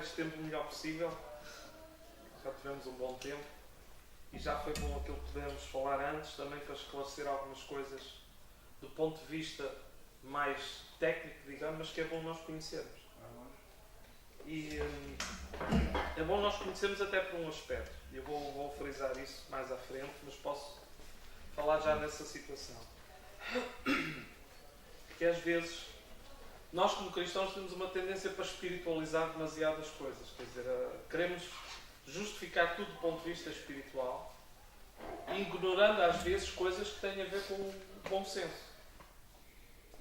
este tempo o melhor possível. Já tivemos um bom tempo e já foi bom aquilo que podemos falar antes, também para esclarecer algumas coisas do ponto de vista mais técnico, digamos, mas que é bom nós conhecermos. E é bom nós conhecermos até por um aspecto. Eu vou frisar isso mais à frente, mas posso falar já nessa situação. Que às vezes nós como cristãos temos uma tendência para espiritualizar demasiadas coisas. Quer dizer, queremos justificar tudo do ponto de vista espiritual, ignorando às vezes coisas que têm a ver com o bom senso.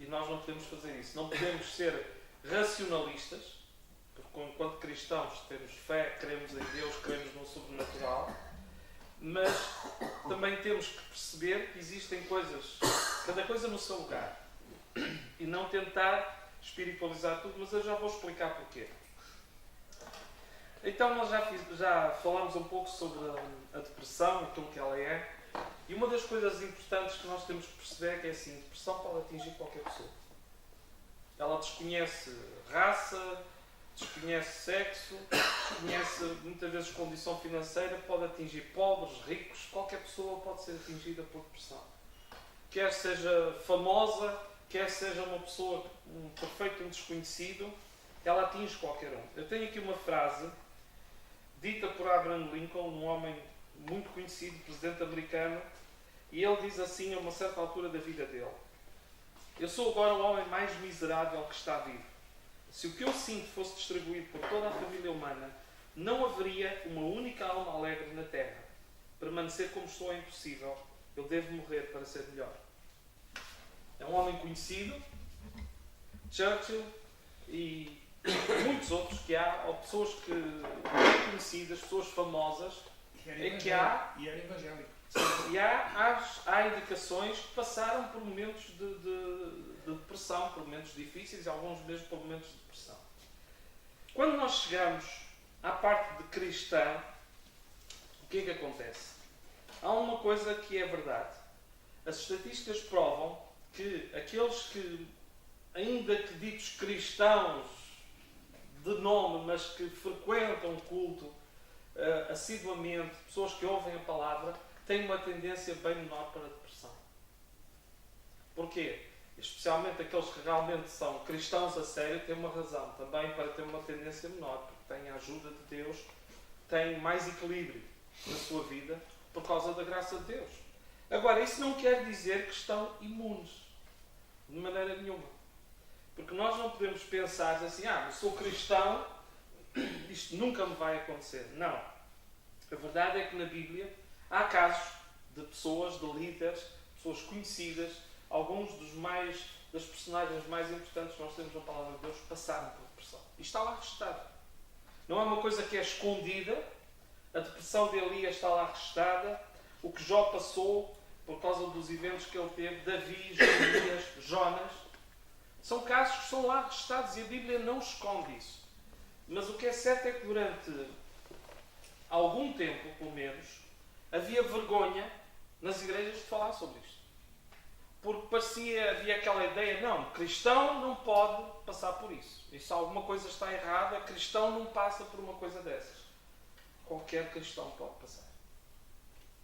E nós não podemos fazer isso. Não podemos ser racionalistas, porque enquanto cristãos temos fé, cremos em Deus, cremos no sobrenatural, mas também temos que perceber que existem coisas, cada coisa no seu lugar, e não tentar espiritualizar tudo, mas eu já vou explicar porquê. Então nós já falamos um pouco sobre a depressão, aquilo que ela é, e uma das coisas importantes que nós temos que perceber é que é assim, a depressão pode atingir qualquer pessoa. Ela desconhece raça, desconhece sexo, desconhece muitas vezes condição financeira, pode atingir pobres, ricos, qualquer pessoa pode ser atingida por depressão. Quer seja famosa, quer seja uma pessoa, um perfeito desconhecido, ela atinge qualquer um. Eu tenho aqui uma frase dita por Abraham Lincoln, um homem muito conhecido, presidente americano, e ele diz assim a uma certa altura da vida dele: eu sou agora o homem mais miserável que está vivo. Se o que eu sinto fosse distribuído por toda a família humana, não haveria uma única alma alegre na Terra. Permanecer como estou é impossível. Eu devo morrer para ser melhor. É um homem conhecido, Churchill e muitos outros que há, ou pessoas que bem conhecidas, pessoas famosas, em que há. E era evangélico. E há indicações que passaram por momentos de depressão, por momentos difíceis, e alguns mesmo por momentos de depressão. Quando nós chegamos à parte de cristã, o que é que acontece? Há uma coisa que é verdade. As estatísticas provam que aqueles que, ainda que ditos cristãos de nome, mas que frequentam o culto assiduamente, pessoas que ouvem a palavra, têm uma tendência bem menor para a depressão. Porquê? Especialmente aqueles que realmente são cristãos a sério têm uma razão também para ter uma tendência menor, porque têm a ajuda de Deus, têm mais equilíbrio na sua vida por causa da graça de Deus. Agora, isso não quer dizer que estão imunes, de maneira nenhuma. Porque nós não podemos pensar assim, eu sou cristão, isto nunca me vai acontecer. Não. A verdade é que na Bíblia há casos de pessoas, de líderes, pessoas conhecidas, alguns das personagens mais importantes que nós temos na Palavra de Deus passaram por depressão. E está lá registado. Não é uma coisa que é escondida. A depressão de Elias está lá registada. O que Jó passou por causa dos eventos que ele teve, Davi, Jeremias, Jonas, são casos que estão lá registados e a Bíblia não esconde isso. Mas o que é certo é que durante algum tempo, pelo menos, havia vergonha nas igrejas de falar sobre isto. Porque havia aquela ideia, não, cristão não pode passar por isso. E se alguma coisa está errada, cristão não passa por uma coisa dessas. Qualquer cristão pode passar.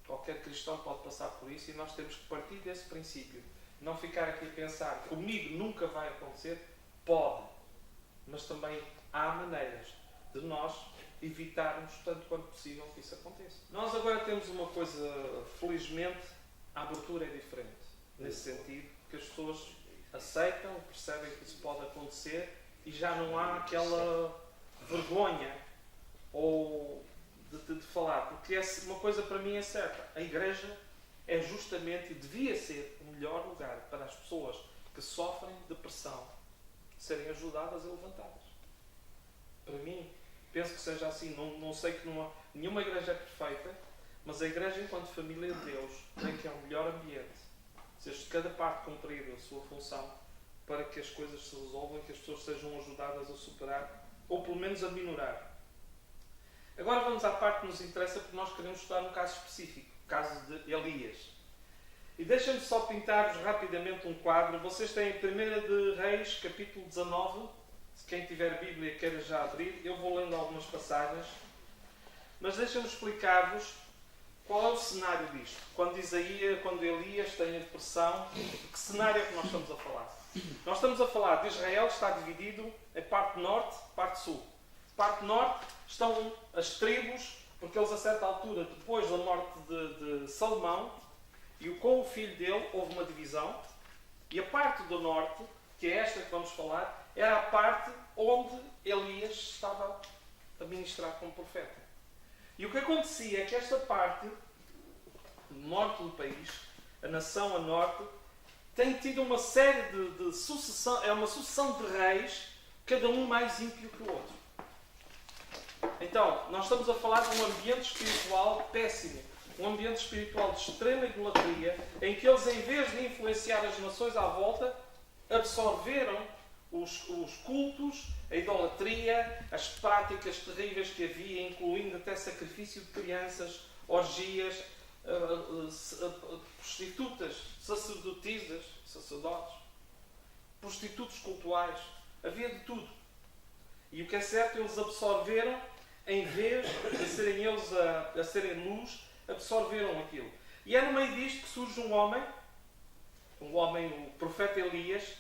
Qualquer cristão pode passar por isso e nós temos que partir desse princípio. Não ficar aqui a pensar, comigo nunca vai acontecer. Pode. Mas também há maneiras de nós evitarmos, tanto quanto possível, que isso aconteça. Nós agora temos uma coisa, felizmente, a abertura é diferente. Nesse sentido, que as pessoas aceitam, percebem que isso pode acontecer e já não há aquela vergonha ou de falar. Porque uma coisa para mim é certa. A igreja é justamente e devia ser o melhor lugar para as pessoas que sofrem depressão serem ajudadas e levantadas. Para mim, penso que seja assim. Não sei que nenhuma igreja é perfeita, mas a igreja, enquanto família de Deus, tem que é o melhor ambiente. Seja cada parte cumprir a sua função para que as coisas se resolvam e que as pessoas sejam ajudadas a superar ou pelo menos a minorar. Agora vamos à parte que nos interessa, porque nós queremos estudar um caso específico, o caso de Elias. E deixem-me só pintar-vos rapidamente um quadro. Vocês têm 1 de Reis, capítulo 19, quem tiver Bíblia queira já abrir, eu vou lendo algumas passagens, mas deixem-me explicar-vos qual é o cenário disto. Quando Elias tem a depressão, de que cenário é que nós estamos a falar? Nós estamos a falar de Israel, está dividido em parte norte e parte sul. Parte norte estão as tribos, porque eles a certa altura, depois da morte de Salomão, e com o filho dele houve uma divisão, e a parte do norte, que é esta que vamos falar, era a parte onde Elias estava a ministrar como profeta. E o que acontecia é que esta parte, norte do país, a nação a norte, tem tido uma série de sucessão, é uma sucessão de reis, cada um mais ímpio que o outro. Então, nós estamos a falar de um ambiente espiritual péssimo, um ambiente espiritual de extrema idolatria, em que eles, em vez de influenciar as nações à volta, absorveram os cultos, a idolatria, as práticas terríveis que havia, incluindo até sacrifício de crianças, orgias, prostitutas, sacerdotisas, sacerdotes, prostitutos cultuais, havia de tudo. E o que é certo, eles absorveram, em vez de serem eles a serem luz, absorveram aquilo. E é no meio disto que surge um homem, o profeta Elias,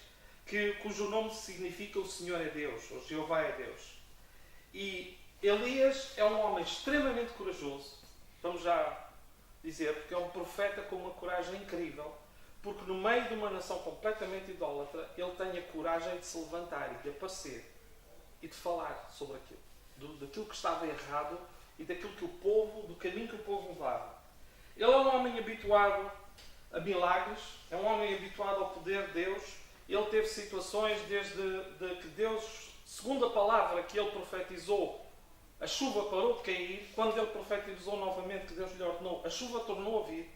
cujo nome significa o Senhor é Deus, ou Jeová é Deus. E Elias é um homem extremamente corajoso, vamos já dizer, porque é um profeta com uma coragem incrível, porque no meio de uma nação completamente idólatra, ele tem a coragem de se levantar e de aparecer e de falar sobre aquilo, daquilo que estava errado e daquilo que do caminho que o povo levava. Ele é um homem habituado a milagres, é um homem habituado ao poder de Deus. Ele teve situações desde que Deus, segundo a palavra que ele profetizou, a chuva parou de cair. Quando ele profetizou novamente que Deus lhe ordenou, a chuva tornou a vir.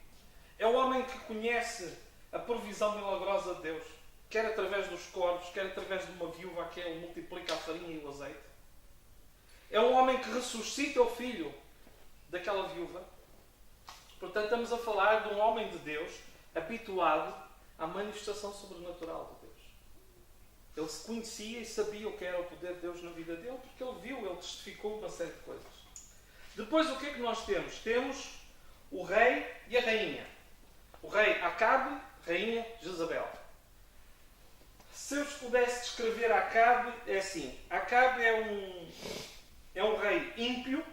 É um homem que conhece a provisão milagrosa de Deus, quer através dos corvos, quer através de uma viúva que ele multiplica a farinha e o azeite. É um homem que ressuscita o filho daquela viúva. Portanto, estamos a falar de um homem de Deus habituado à manifestação sobrenatural de Deus. Ele se conhecia e sabia o que era o poder de Deus na vida dele, porque ele viu, ele testificou uma série de coisas. Depois, o que é que nós temos? Temos o rei e a rainha. O rei Acabe, rainha Jezabel. Se eu vos pudesse descrever Acabe, é assim. Acabe é um rei ímpio,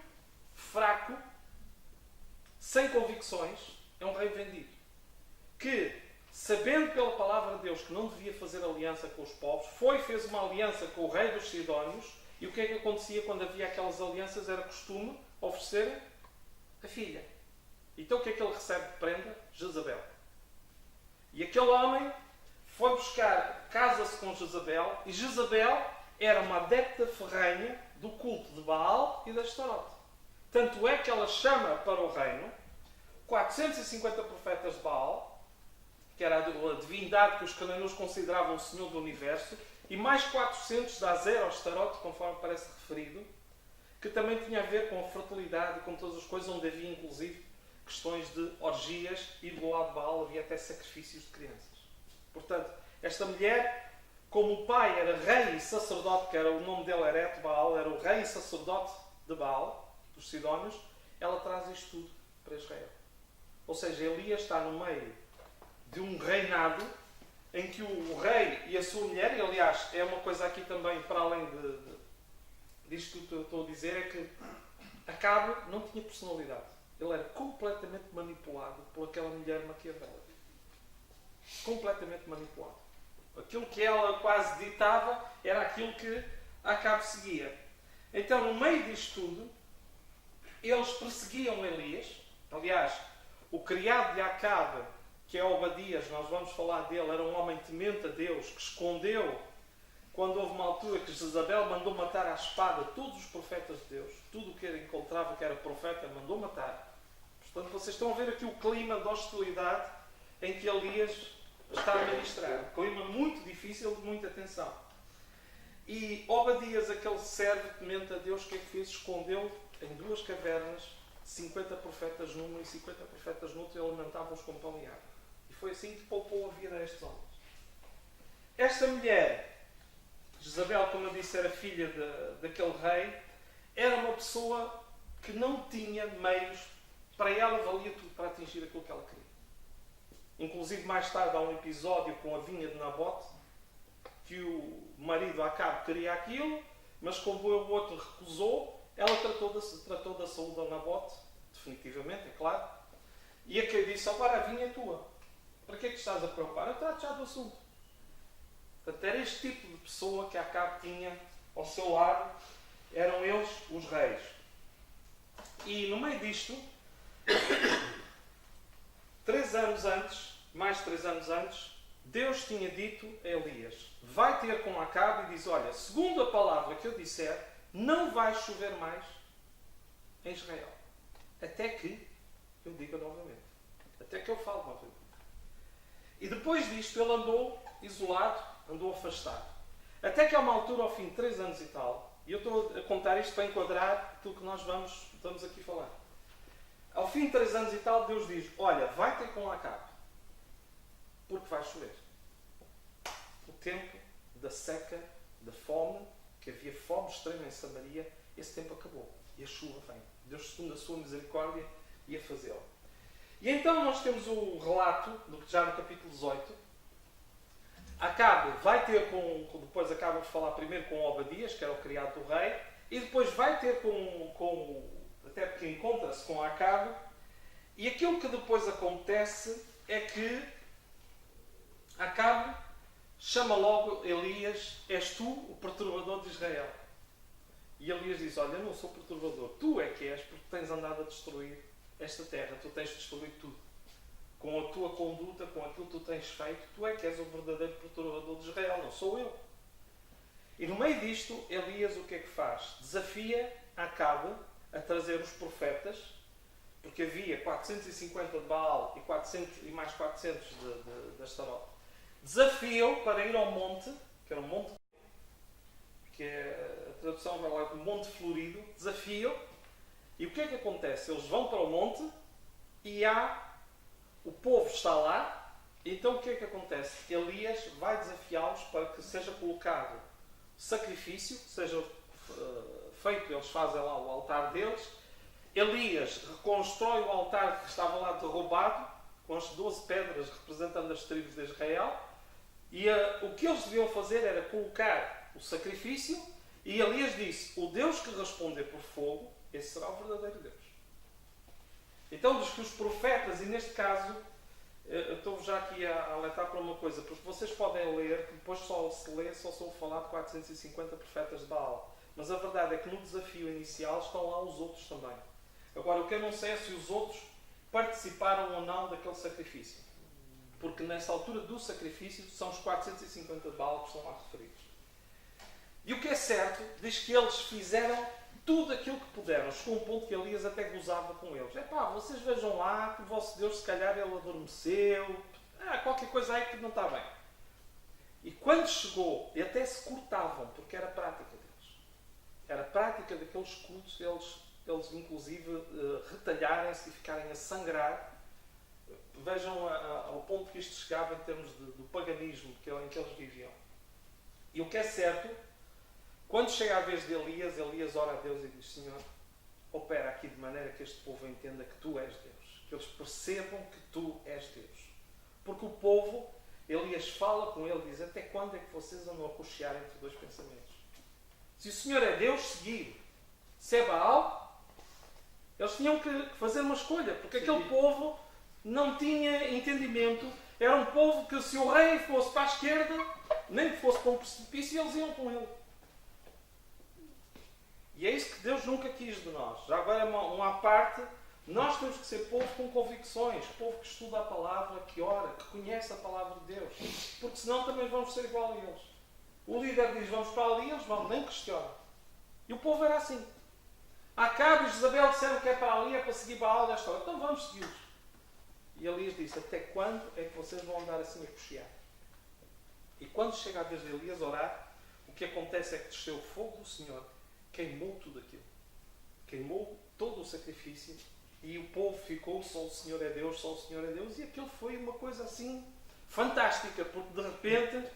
fraco, sem convicções, é um rei vendido. Que, sabendo pela palavra de Deus que não devia fazer aliança com os povos, fez uma aliança com o rei dos Sidónios. E o que é que acontecia quando havia aquelas alianças? Era costume oferecer a filha. Então o que é que ele recebe de prenda? Jezabel. E aquele homem foi buscar, casa-se com Jezabel, e Jezabel era uma adepta ferrenha do culto de Baal e da Astarote. Tanto é que ela chama para o reino 450 profetas de Baal, que era a divindade que os cananeus consideravam o Senhor do Universo, e mais 400 da Azer ou Astarote, conforme parece referido, que também tinha a ver com a fertilidade e com todas as coisas, onde havia inclusive questões de orgias, e do lado de Baal havia até sacrifícios de crianças. Portanto, esta mulher, como o pai era rei e sacerdote, que era o nome dele era Baal, era o rei e sacerdote de Baal, dos Sidónios, ela traz isto tudo para Israel. Ou seja, Elias está no meio de um reinado em que o rei e a sua mulher, e aliás, é uma coisa aqui também, para além disto que eu estou a dizer, é que Acabe não tinha personalidade. Ele era completamente manipulado por aquela mulher maquiavélica. Completamente manipulado. Aquilo que ela quase ditava era aquilo que Acabe seguia. Então, no meio disto tudo, eles perseguiam Elias. Aliás, o criado de Acabe, que é Obadias, nós vamos falar dele, era um homem temente a Deus, que escondeu, quando houve uma altura que Jezabel mandou matar à espada todos os profetas de Deus. Tudo o que ele encontrava que era profeta, mandou matar. Portanto, vocês estão a ver aqui o clima de hostilidade em que Elias está a ministrar. Um clima muito difícil, de muita tensão. E Obadias, aquele servo temente a Deus, o que é que fez? Escondeu em 2 cavernas 50 profetas numa e 50 profetas noutra, e alimentavam-os com pão e água. E foi assim que poupou a vida a estes homens. Esta mulher Jezabel, como eu disse, era filha daquele rei, era uma pessoa que não tinha meios, para ela valia tudo para atingir aquilo que ela queria. Inclusive, mais tarde, há um episódio com a vinha de Nabote, que o marido Acabe queria aquilo, mas como o outro recusou, ela tratou da saúde de Nabote, definitivamente, é claro, e a que disse: agora a vinha é tua. Para que é que estás a preocupar? Eu trato já do assunto. Portanto, era este tipo de pessoa que Acabe tinha ao seu lado, eram eles os reis. E no meio disto, 3 anos antes, mais 3 anos antes, Deus tinha dito a Elias: vai ter com Acabe e diz: olha, segundo a palavra que eu disser, não vai chover mais em Israel. Até que eu diga novamente. Até que eu fale novamente. E depois disto ele andou isolado, andou afastado. Até que há uma altura, ao fim de 3 anos e tal, e eu estou a contar isto para enquadrar aquilo que nós estamos aqui a falar. Ao fim de 3 anos e tal, Deus diz: olha, vai ter com Acabe, porque vai chover. O tempo da seca, da fome, que havia fome extrema em Samaria, esse tempo acabou. E a chuva vem. Deus, segundo a sua misericórdia, ia fazê-lo. E então nós temos o relato, já no capítulo 18. Acabe vai ter depois acaba de falar primeiro com Obadias, que era o criado do rei, e depois vai ter até porque encontra-se com Acabe, e aquilo que depois acontece é que Acabe chama logo Elias: és tu o perturbador de Israel. E Elias diz: olha, eu não sou perturbador, tu é que és, porque tens andado a destruir esta terra, tu tens destruído tudo. Com a tua conduta, com aquilo que tu tens feito, tu é que és o verdadeiro perturbador de Israel, não sou eu. E no meio disto, Elias o que é que faz? Desafia Acabe a trazer os profetas, porque havia 450 de Baal e mais 400 de Astarote. Desafia-o para ir ao monte, que era um monte, que é a tradução vai lá do Monte Florido. Desafia-o, e o que é que acontece? Eles vão para o monte e o povo está lá. Então o que é que acontece? Elias vai desafiá-los para que seja colocado sacrifício, seja feito, eles fazem lá o altar deles. Elias reconstrói o altar que estava lá derrubado, com as 12 pedras representando as tribos de Israel, e o que eles deviam fazer era colocar o sacrifício, e Elias disse: o Deus que responder por fogo, esse será o verdadeiro Deus. Então diz que os profetas, e neste caso, eu estou já aqui a alertar para uma coisa, porque vocês podem ler, que depois só se lê, só sou falar de 450 profetas de Baal. Mas a verdade é que no desafio inicial estão lá os outros também. Agora, o que eu não sei é se os outros participaram ou não daquele sacrifício. Porque nessa altura do sacrifício são os 450 de Baal que são lá referidos. E o que é certo, diz que eles fizeram tudo aquilo que puderam. Chegou um ponto que Elias até gozava com eles. Vocês vejam lá que o vosso Deus, se calhar, ele adormeceu. Qualquer coisa aí que não está bem. E quando chegou, e até se cortavam, porque era prática deles. Era prática daqueles cultos, eles inclusive retalharem-se e ficarem a sangrar. Vejam ao ponto que isto chegava em termos do paganismo em que eles viviam. E o que é certo, quando chega a vez de Elias, Elias ora a Deus e diz: Senhor, opera aqui de maneira que este povo entenda que Tu és Deus. Que eles percebam que Tu és Deus. Porque o povo, Elias fala com ele e diz: até quando é que vocês andam a cochear entre dois pensamentos? Se o Senhor é Deus, seguir. Se é Baal, eles tinham que fazer uma escolha. Porque aquele povo não tinha entendimento. Era um povo que, se o rei fosse para a esquerda, nem que fosse para um precipício, eles iam com ele. E é isso que Deus nunca quis de nós. Já agora, uma parte, nós temos que ser povo com convicções, povo que estuda a palavra, que ora, que conhece a palavra de Deus. Porque senão também vamos ser igual a eles. O líder diz: vamos para ali, eles vão, nem questionam. E o povo era assim. Acabe e Jezabel disseram que é para ali, é para seguir Baal desta hora. Então vamos segui-los. E Elias disse: até quando é que vocês vão andar assim a cochear? E quando chega a vez de Elias orar, o que acontece é que desceu o fogo do Senhor, queimou tudo aquilo. Queimou todo o sacrifício, e o povo ficou: só o Senhor é Deus, só o Senhor é Deus. E aquilo foi uma coisa assim fantástica, porque de repente,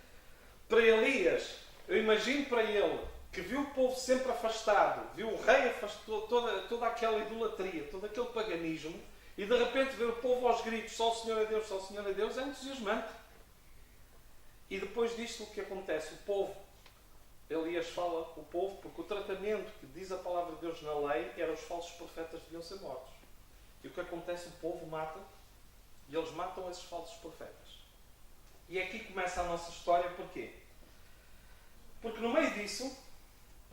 para Elias, Eu imagino para ele que viu o povo sempre afastado, viu o rei afastou toda aquela idolatria, todo aquele paganismo, e de repente ver o povo aos gritos, só o Senhor é Deus, só o Senhor é Deus, é entusiasmante. E depois disto o que acontece? O povo, Elias fala o povo, porque o tratamento que diz a palavra de Deus na lei era os falsos profetas deviam ser mortos. E o que acontece? O povo mata, e eles matam esses falsos profetas. E aqui começa a nossa história, porquê? Porque no meio disso,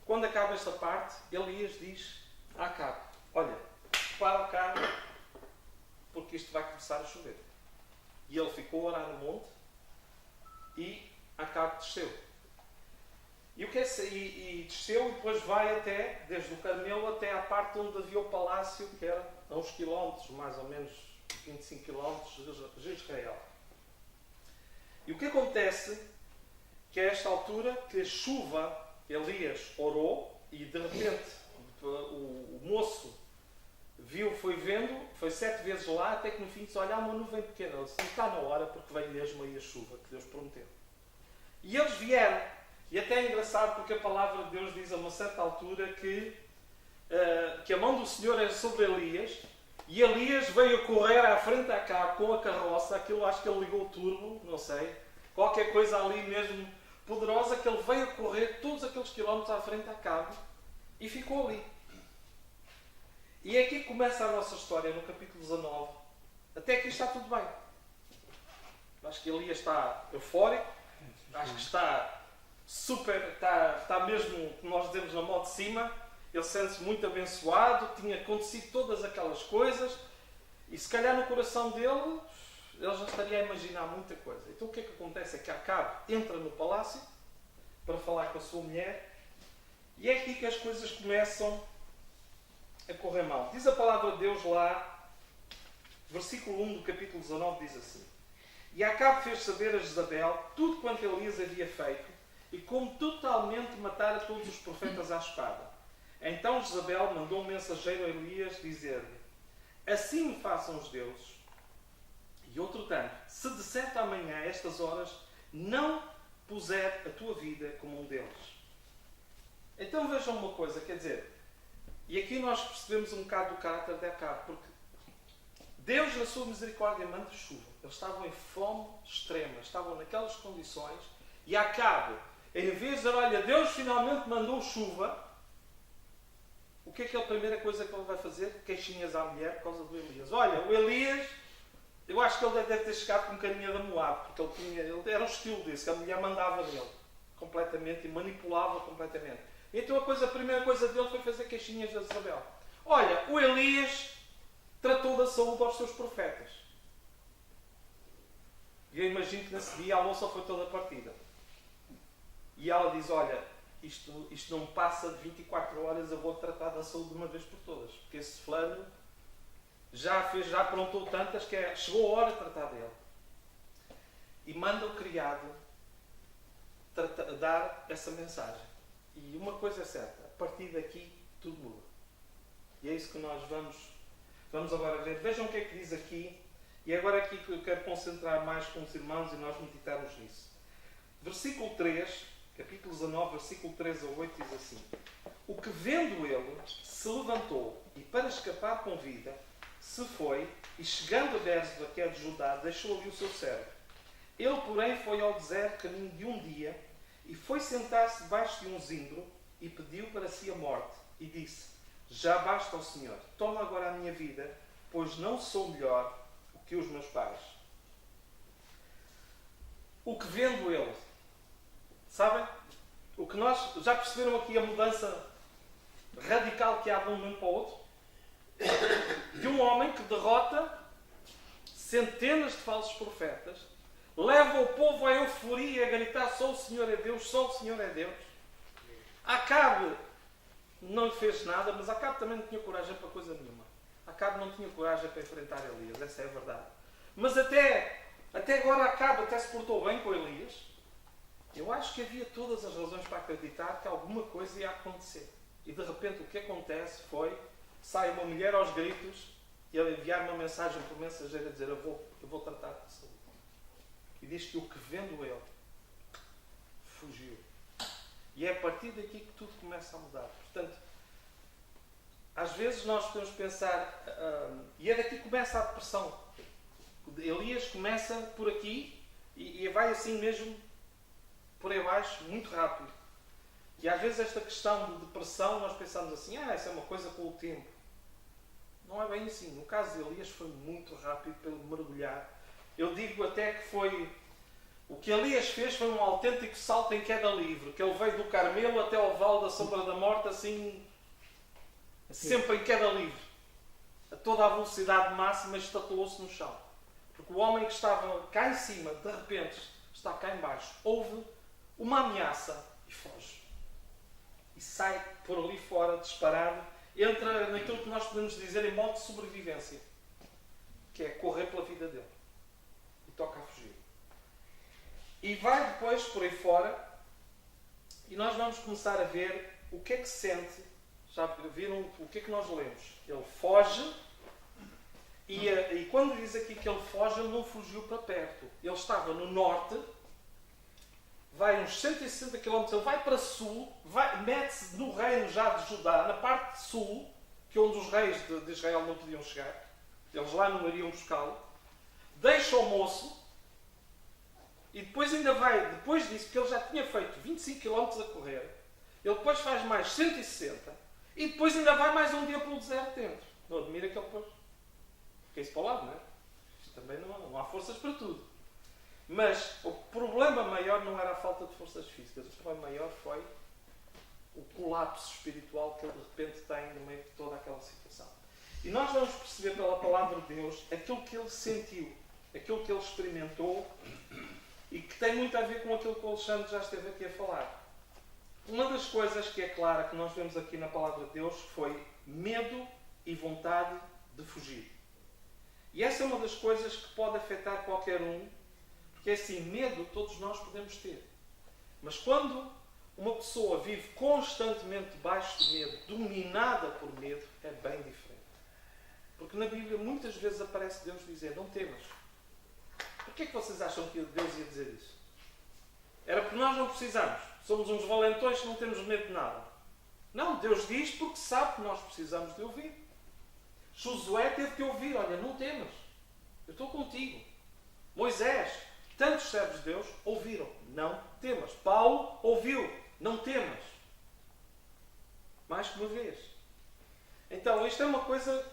quando acaba esta parte, Elias diz a Acabe, olha, para o carro, porque isto vai começar a chover. E ele ficou a orar no monte, e Acabe desceu. E desceu e depois vai até, desde o Carmelo até à parte onde havia o palácio, que era a uns quilómetros, mais ou menos 25 quilómetros de Israel. E o que acontece, que a esta altura, que a chuva, Elias orou, e de repente o moço viu, foi vendo, foi 7 vezes lá, até que no fim disse, olha, há uma nuvem pequena. Ele disse, está na hora, porque veio mesmo aí a chuva que Deus prometeu. E eles vieram. E até é engraçado, porque a palavra de Deus diz a uma certa altura que a mão do Senhor é sobre Elias, e Elias veio a correr à frente da Acabe com a carroça, aquilo acho que ele ligou o turbo, não sei, qualquer coisa ali mesmo poderosa, que ele veio a correr todos aqueles quilómetros à frente da Acabe e ficou ali. E é aqui que começa a nossa história, no capítulo 19. Até aqui está tudo bem. Acho que Elias está eufórico, acho que está super, está mesmo, como nós dizemos, na mão de cima. Ele sente-se muito abençoado, tinha acontecido todas aquelas coisas, e se calhar no coração dele, ele já estaria a imaginar muita coisa. Então o que é que acontece? É que Acabe entra no palácio para falar com a sua mulher, e é aqui que as coisas começam a correr mal. Diz a palavra de Deus lá, versículo 1 do capítulo 19, diz assim: E Acabe fez saber a Jezabel tudo quanto Elias havia feito, e como totalmente matara todos os profetas à espada. Então Jezabel mandou um mensageiro a Elias dizer-lhe: Assim me façam os deuses. E outro tanto, se de certo amanhã a estas horas não puser a tua vida como um deles. Então vejam uma coisa, quer dizer, e aqui nós percebemos um bocado do caráter de Acabe, porque Deus, na sua misericórdia, manda chuva. Eles estavam em fome extrema, estavam naquelas condições, e Acabe, em vez de dizer, olha, Deus finalmente mandou chuva, o que é a primeira coisa que ele vai fazer? Queixinhas à mulher por causa do Elias. Olha, o Elias, eu acho que ele deve ter chegado com um carinha da Moab, porque ele era um estilo desse, que a mulher mandava nele completamente e manipulava completamente. Então a primeira coisa dele foi fazer queixinhas a Jezabel. Olha, o Elias tratou da saúde aos seus profetas. E eu imagino que nesse dia a moça foi toda partida. E ela diz, olha, isto não passa de 24 horas, eu vou tratar da saúde de uma vez por todas. Porque esse fulano já aprontou tantas que chegou a hora de tratar dele. E manda o criado dar essa mensagem. E uma coisa é certa, a partir daqui tudo muda. E é isso que nós vamos agora ver. Vejam o que é que diz aqui. E agora aqui que eu quero concentrar mais com os irmãos e nós meditarmos nisso. Versículo 3, capítulo 19, versículo 3 a 8 diz assim: O que vendo ele, se levantou e para escapar com vida, se foi e chegando a Berseba, que é de Judá, deixou ali o seu servo. Ele, porém, foi ao deserto caminho de um dia e foi sentar-se debaixo de um zimbro e pediu para si a morte e disse: Já basta, ó Senhor, toma agora a minha vida, pois não sou melhor que os meus pais. O que vendo ele, sabem? O que nós já perceberam aqui, a mudança radical que há de um momento para o outro, de um homem que derrota centenas de falsos profetas, leva o povo à euforia, a gritar só o Senhor é Deus, só o Senhor é Deus. Acabe não lhe fez nada, mas Acabe também não tinha coragem para coisa nenhuma. Acabe não tinha coragem para enfrentar Elias, essa é a verdade. Mas até agora Acabe até se portou bem com Elias. Eu acho que havia todas as razões para acreditar que alguma coisa ia acontecer. E de repente o que acontece foi, sai uma mulher aos gritos e ele enviar uma mensagem por mensageiro a dizer: eu vou tratar de saúde. E diz que o que vendo ele, fugiu. E é a partir daqui que tudo começa a mudar. Portanto, às vezes nós podemos pensar, e é daqui que começa a depressão. Elias começa por aqui e vai assim mesmo por aí abaixo, muito rápido. E às vezes esta questão de depressão, nós pensamos assim, isso é uma coisa com o tempo. Não é bem assim. No caso de Elias foi muito rápido pelo mergulhar. Eu digo até que foi... O que Elias fez foi um autêntico salto em queda livre. Que ele veio do Carmelo até ao Vale da Sombra da Morte, assim... Sempre em queda livre. A toda a velocidade máxima, estatelou-se no chão. Porque o homem que estava cá em cima, de repente, está cá em baixo. Houve uma ameaça e foge. E sai por ali fora, disparado. Entra naquilo que nós podemos dizer em modo de sobrevivência. Que é correr pela vida dele. E toca a fugir. E vai depois por aí fora. E nós vamos começar a ver o que é que se sente. Já viram o que é que nós lemos? Ele foge. E quando diz aqui que ele foge, ele não fugiu para perto. Ele estava no norte. Vai uns 160 km, ele vai para sul, mete-se no reino já de Judá, na parte sul, que é onde os reis de Israel não podiam chegar. Eles lá não iriam buscá-lo. Deixa o moço e depois ainda vai, depois disso, porque ele já tinha feito 25 km a correr, ele depois faz mais 160 e depois ainda vai mais um dia pelo deserto dentro. Não admira que ele depois fique-se para o lado, não é? Isto também não há forças para tudo. Mas o problema maior não era a falta de forças físicas. O problema maior foi o colapso espiritual que ele de repente tem no meio de toda aquela situação. E nós vamos perceber pela palavra de Deus aquilo que ele sentiu, aquilo que ele experimentou e que tem muito a ver com aquilo que o Alexandre já esteve aqui a falar. Uma das coisas que é clara que nós vemos aqui na palavra de Deus foi medo e vontade de fugir. E essa é uma das coisas que pode afetar qualquer um. Porque assim, medo todos nós podemos ter. Mas quando uma pessoa vive constantemente debaixo de medo, dominada por medo, é bem diferente. Porque na Bíblia muitas vezes aparece Deus dizer, não temas. Porquê é que vocês acham que Deus ia dizer isso? Era porque nós não precisamos. Somos uns valentões que não temos medo de nada. Não, Deus diz porque sabe que nós precisamos de ouvir. Josué teve que ouvir, olha, não temas. Eu estou contigo. Moisés, tantos servos de Deus ouviram, não temas. Paulo ouviu, não temas. Mais que uma vez. Então, isto é uma coisa,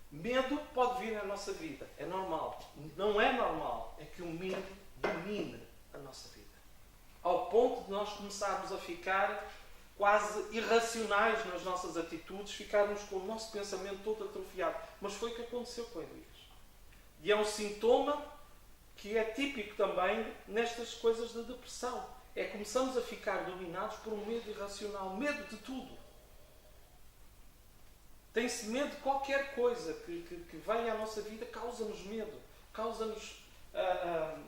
medo pode vir na nossa vida, é normal. Não é normal, é que o medo domine a nossa vida. Ao ponto de nós começarmos a ficar quase irracionais nas nossas atitudes, ficarmos com o nosso pensamento todo atrofiado. Mas foi o que aconteceu com Elias. E é um sintoma que é típico também nestas coisas da depressão. É que começamos a ficar dominados por um medo irracional. Medo de tudo. Tem-se medo de qualquer coisa que venha à nossa vida, causa-nos medo. Causa-nos...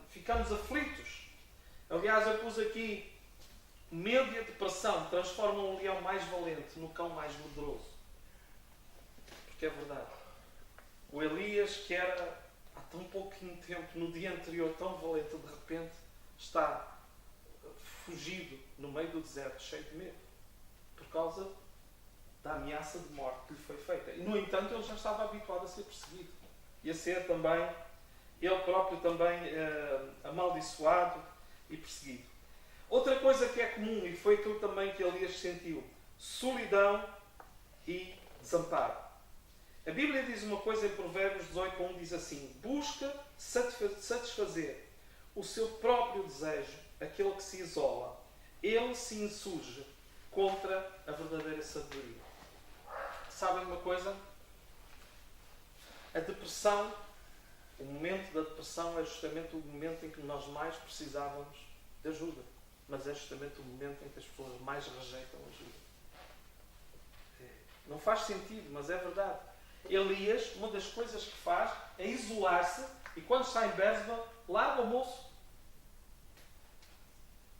ficamos aflitos. Aliás, eu pus aqui... Medo e a depressão transformam o leão mais valente no cão mais medroso. Porque é verdade. O Elias, que era há tão pouquinho tempo, no dia anterior, tão valente, de repente está fugido no meio do deserto, cheio de medo. Por causa da ameaça de morte que lhe foi feita. E, no entanto, ele já estava habituado a ser perseguido. E a ser também, ele próprio também, amaldiçoado e perseguido. Outra coisa que é comum, e foi aquilo também que Elias sentiu, solidão e desamparo. A Bíblia diz uma coisa em Provérbios 18:1, diz assim, busca satisfazer o seu próprio desejo, aquele que se isola. Ele se insurge contra a verdadeira sabedoria. Sabem uma coisa? A depressão, o momento da depressão é justamente o momento em que nós mais precisávamos de ajuda. Mas é justamente o momento em que as pessoas mais rejeitam ajuda. Não faz sentido, mas é verdade. Elias, uma das coisas que faz é isolar-se e quando está em Berseba, larga o moço.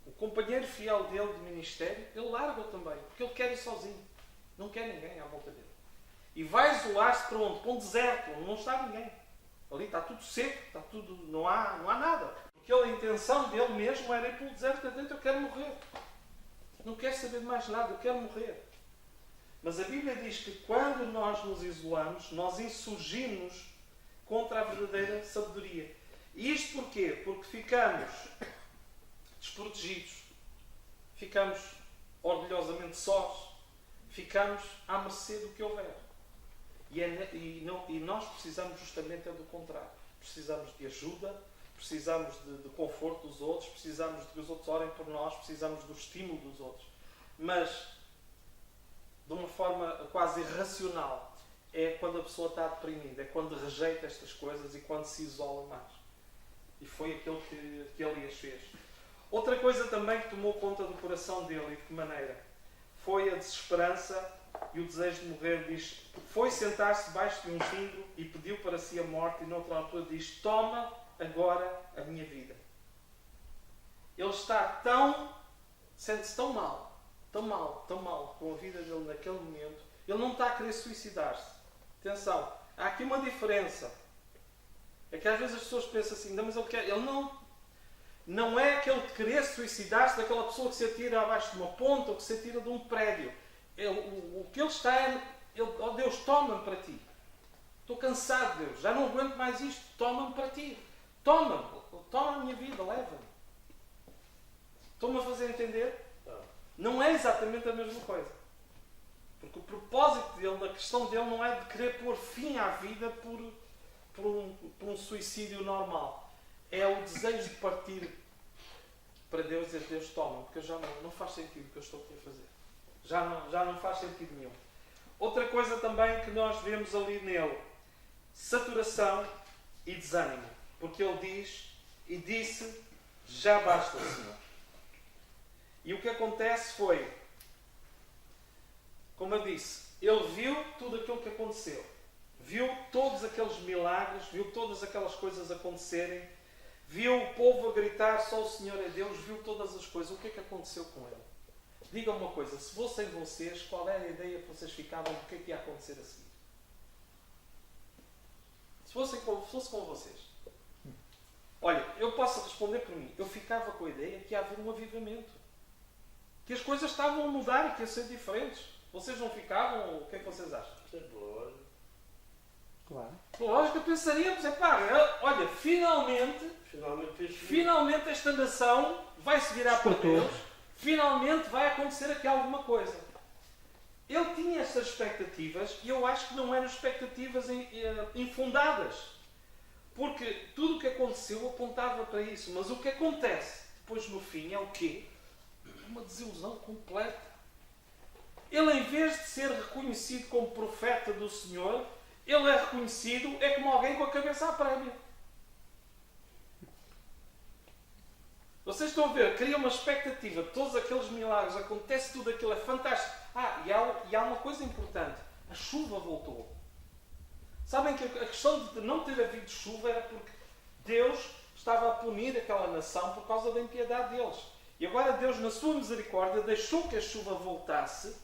O companheiro fiel dele de ministério, ele larga-o também, porque ele quer ir sozinho. Não quer ninguém à volta dele. E vai isolar-se para onde? Para um deserto, onde não está ninguém. Ali está tudo seco, está tudo, não há nada. Porque a intenção dele mesmo era ir pelo deserto adentro, eu quero morrer. Não quer saber de mais nada, quer morrer. Mas a Bíblia diz que quando nós nos isolamos, nós insurgimos contra a verdadeira sabedoria. E isto porquê? Porque ficamos desprotegidos, ficamos orgulhosamente sós, ficamos à mercê do que houver. E nós precisamos justamente do contrário. Precisamos de ajuda, precisamos de conforto dos outros, precisamos de que os outros orem por nós, precisamos do estímulo dos outros. Mas, de uma forma quase irracional, é quando a pessoa está deprimida, é quando rejeita estas coisas e quando se isola mais. E foi aquilo que Elias fez. Outra coisa também que tomou conta do coração dele, e de que maneira? Foi a desesperança e o desejo de morrer. Diz, foi sentar-se debaixo de um zimbro e pediu para si a morte, e noutra altura diz, toma agora a minha vida. Ele está sente-se tão mal com a vida dele naquele momento. Ele não está a querer suicidar-se. Atenção, há aqui uma diferença. É que às vezes as pessoas pensam assim, não, mas ele quer. Ele não é aquele de querer suicidar-se daquela pessoa que se atira abaixo de uma ponte ou que se atira de um prédio. O que ele está é, oh Deus, toma-me para ti. Estou cansado, Deus, já não aguento mais isto, toma-me para ti. Toma a minha vida, leva-me. Estou-me a fazer entender? Não é exatamente a mesma coisa. Porque o propósito dele, a questão dele não é de querer pôr fim à vida por um suicídio normal. É o desejo de partir para Deus e dizer, Deus, toma, porque já não faz sentido o que eu estou aqui a fazer. Já não faz sentido nenhum. Outra coisa também que nós vemos ali nele, saturação e desânimo. Porque ele diz e disse, já basta, Senhor. E o que acontece foi, como eu disse, ele viu tudo aquilo que aconteceu. Viu todos aqueles milagres, viu todas aquelas coisas acontecerem, viu o povo a gritar, só o Senhor é Deus, viu todas as coisas. O que é que aconteceu com ele? Digam uma coisa, se fossem vocês, qual era a ideia que vocês ficavam do que é que ia acontecer a seguir? Se fosse com vocês. Olha, eu posso responder por mim. Eu ficava com a ideia que ia haver um avivamento. Que as coisas estavam a mudar e que ia ser diferentes. Vocês não ficavam? O que é que vocês acham? Claro. Lógico, pensaríamos, olha, finalmente esta nação vai se virar para Deus, finalmente vai acontecer aqui alguma coisa. Ele tinha essas expectativas e eu acho que não eram expectativas infundadas, porque tudo o que aconteceu apontava para isso, mas o que acontece depois no fim é o quê? Uma desilusão completa. Ele, em vez de ser reconhecido como profeta do Senhor, ele é reconhecido como alguém com a cabeça à prémio. Vocês estão a ver, cria uma expectativa, todos aqueles milagres, acontece tudo aquilo, é fantástico. E há uma coisa importante, a chuva voltou. Sabem que a questão de não ter havido chuva era porque Deus estava a punir aquela nação por causa da impiedade deles. E agora Deus, na sua misericórdia, deixou que a chuva voltasse,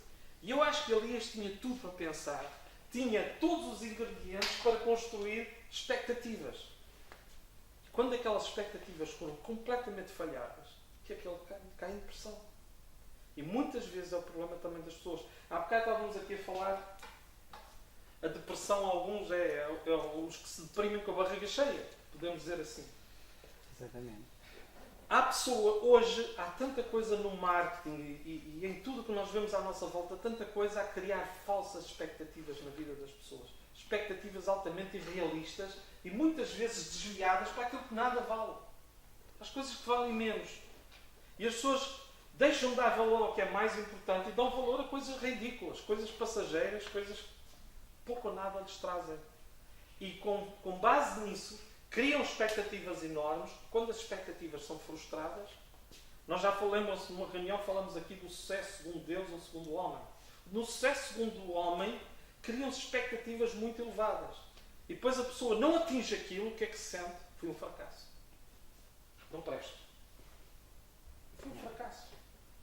e eu acho que Elias tinha tudo para pensar, tinha todos os ingredientes para construir expectativas. Quando aquelas expectativas foram completamente falhadas, que é que ele cai em depressão. E muitas vezes é o problema também das pessoas. Há bocado estávamos aqui a falar, a depressão, alguns é os que se deprimem com a barriga cheia, podemos dizer assim. Exatamente. Hoje, há tanta coisa no marketing e em tudo que nós vemos à nossa volta, tanta coisa a criar falsas expectativas na vida das pessoas. Expectativas altamente irrealistas e muitas vezes desviadas para aquilo que nada vale. As coisas que valem menos. E as pessoas deixam de dar valor ao que é mais importante e dão valor a coisas ridículas, coisas passageiras, coisas que pouco ou nada lhes trazem. E com base nisso, criam expectativas enormes. Quando as expectativas são frustradas, nós já falamos numa reunião, falamos aqui do sucesso segundo Deus ou segundo o homem. No sucesso segundo o homem, criam-se expectativas muito elevadas. E depois a pessoa não atinge aquilo, o que é que se sente? Foi um fracasso. Não presta. Foi um fracasso.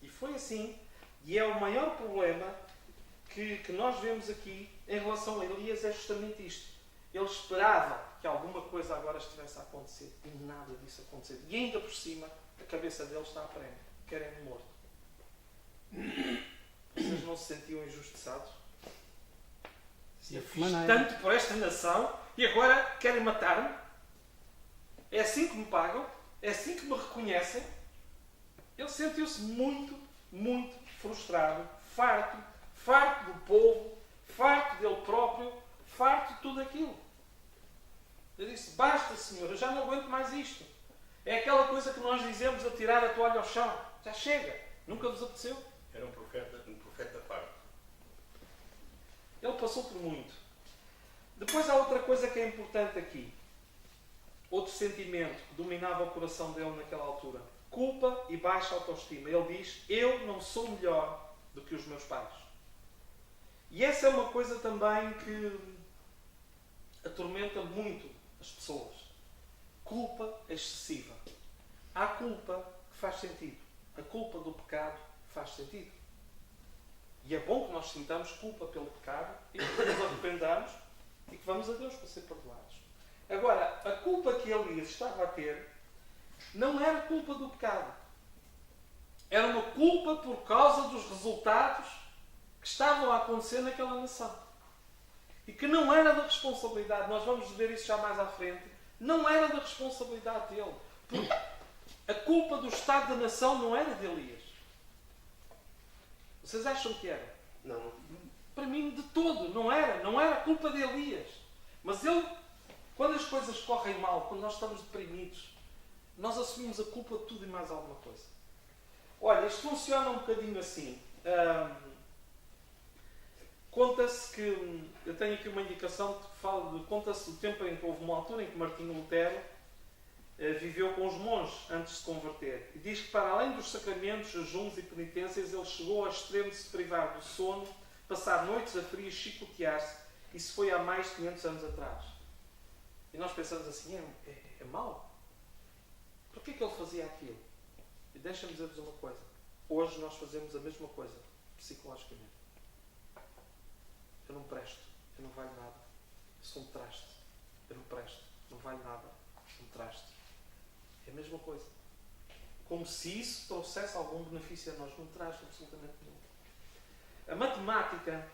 E foi assim. E é o maior problema que nós vemos aqui em relação a Elias, é justamente isto. Ele esperava que alguma coisa agora estivesse a acontecer e nada disso aconteceu. E ainda por cima, a cabeça dele está a prémio. Querem-me morto. Vocês não se sentiam injustiçados? De Eu que fiz maneira? tanto por esta nação e agora querem matar-me? É assim que me pagam? É assim que me reconhecem? Ele sentiu-se muito, muito frustrado, farto do povo, farto dele próprio, farto de tudo aquilo. Ele disse, basta, Senhor, eu já não aguento mais isto. É aquela coisa que nós dizemos a tirar a toalha ao chão. Já chega. Nunca vos apeteceu? Era um profeta farto. Ele passou por muito. Depois há outra coisa que é importante aqui. Outro sentimento que dominava o coração dele naquela altura. Culpa e baixa autoestima. Ele diz, eu não sou melhor do que os meus pais. E essa é uma coisa também que atormenta muito as pessoas. Culpa excessiva. Há culpa que faz sentido. A culpa do pecado faz sentido. E é bom que nós sintamos culpa pelo pecado e que nos arrependamos e que vamos a Deus para ser perdoados. Agora, a culpa que Elias estava a ter não era culpa do pecado. Era uma culpa por causa dos resultados que estavam a acontecer naquela nação. E que não era da responsabilidade, nós vamos ver isso já mais à frente, não era da responsabilidade dele. Porque a culpa do estado da nação não era de Elias. Vocês acham que era? Não. Para mim, de todo, não era. Não era culpa de Elias. Mas ele, quando as coisas correm mal, quando nós estamos deprimidos, nós assumimos a culpa de tudo e mais alguma coisa. Olha, isto funciona um bocadinho assim. Conta-se que, eu tenho aqui uma indicação que fala de, conta-se do tempo em que houve uma altura em que Martinho Lutero viveu com os monges antes de se converter. E diz que para além dos sacramentos, jejuns e penitências, ele chegou ao extremo de se privar do sono, passar noites a frio e chicotear-se. Isso foi há mais de 500 anos atrás. E nós pensamos assim, é mau? Porquê que ele fazia aquilo? E deixa-me dizer-vos uma coisa. Hoje nós fazemos a mesma coisa, psicologicamente. Eu não presto, eu não valho nada. Eu sou um traste. Eu não presto, não valho nada. Um traste. É a mesma coisa. Como se isso trouxesse algum benefício a nós. Não traz absolutamente nenhum. A matemática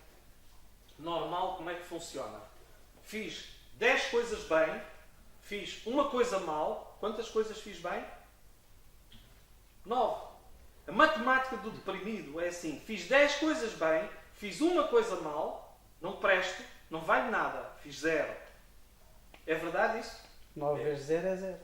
normal, como é que funciona? Fiz 10 coisas bem, fiz uma coisa mal. Quantas coisas fiz bem? 9. A matemática do deprimido é assim. Fiz 10 coisas bem, fiz uma coisa mal, não presto, não vale nada, fiz 0. É verdade isso? 9 vezes 0 é 0.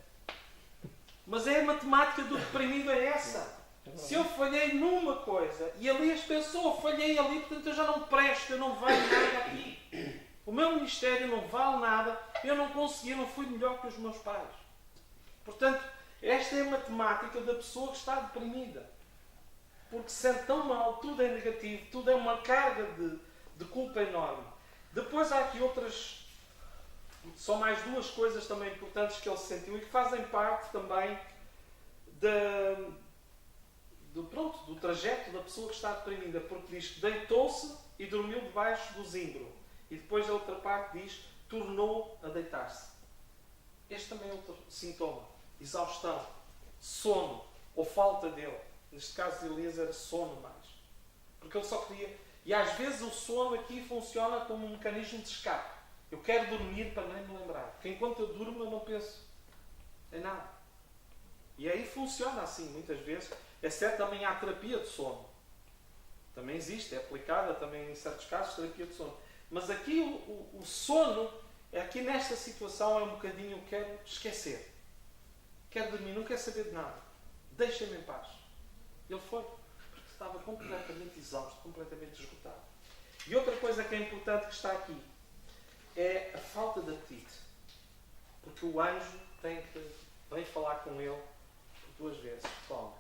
Mas é a matemática do deprimido, é essa. Se eu falhei numa coisa e Elias pensou, falhei ali, portanto eu já não presto, eu não valho nada aqui. O meu ministério não vale nada, eu não consegui, não fui melhor que os meus pais. Portanto, esta é a matemática da pessoa que está deprimida. Porque se sente tão mal, tudo é negativo, tudo é uma carga de culpa enorme. Depois há aqui outras, só mais 2 coisas também importantes que ele sentiu e que fazem parte também do trajeto da pessoa que está deprimida, porque diz que deitou-se e dormiu debaixo do zimbro. E depois a outra parte diz, tornou a deitar-se. Este também é outro sintoma. Exaustão, sono, ou falta dele. Neste caso de Elias era sono mais. Porque ele só queria... E às vezes o sono aqui funciona como um mecanismo de escape. Eu quero dormir para nem me lembrar. Porque enquanto eu durmo eu não penso em nada. E aí funciona assim, muitas vezes. É certo, também há terapia de sono. Também existe, é aplicada também em certos casos, terapia de sono. Mas aqui o sono, aqui nesta situação é um bocadinho, eu quero esquecer. Quero dormir, não quero saber de nada. Deixem-me em paz. Ele foi, porque estava completamente exausto, completamente esgotado. E outra coisa que é importante que está aqui é a falta de apetite. Porque o anjo vem falar com ele por 2 vezes. Toma.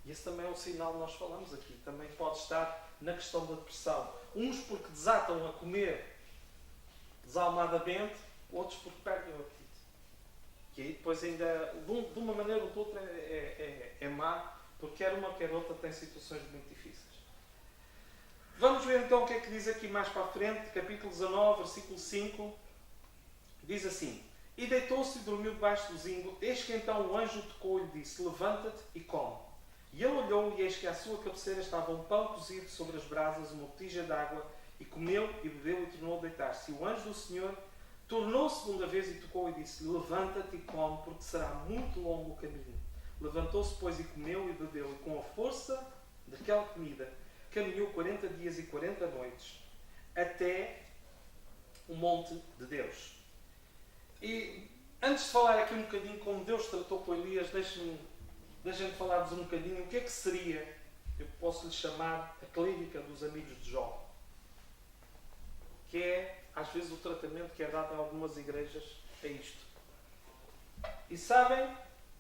E esse também é um sinal que nós falamos aqui. Também pode estar na questão da depressão. Uns porque desatam a comer desalmadamente, outros porque perdem o apetite. E aí depois ainda, de uma maneira ou de outra, é má, porque quer uma quer outra tem situações muito difíceis. Vamos ver então o que é que diz aqui mais para a frente, capítulo 19, versículo 5. Diz assim: E deitou-se e dormiu debaixo do zimbro. Eis que então o anjo tocou e lhe disse: Levanta-te e come. E ele olhou e eis que à sua cabeceira estava um pão cozido sobre as brasas, uma botija de água, e comeu e bebeu e tornou a deitar-se. E o anjo do Senhor tornou segunda vez e tocou e disse-lhe: levanta-te e come, porque será muito longo o caminho. Levantou-se, pois, e comeu e bebeu, e com a força daquela comida caminhou 40 dias e 40 noites até o monte de Deus. E antes de falar aqui um bocadinho como Deus tratou com Elias, deixem-me falar-vos um bocadinho o que é que seria, eu posso lhe chamar a clínica dos amigos de Jó, que é às vezes o tratamento que é dado em algumas igrejas é isto. E sabem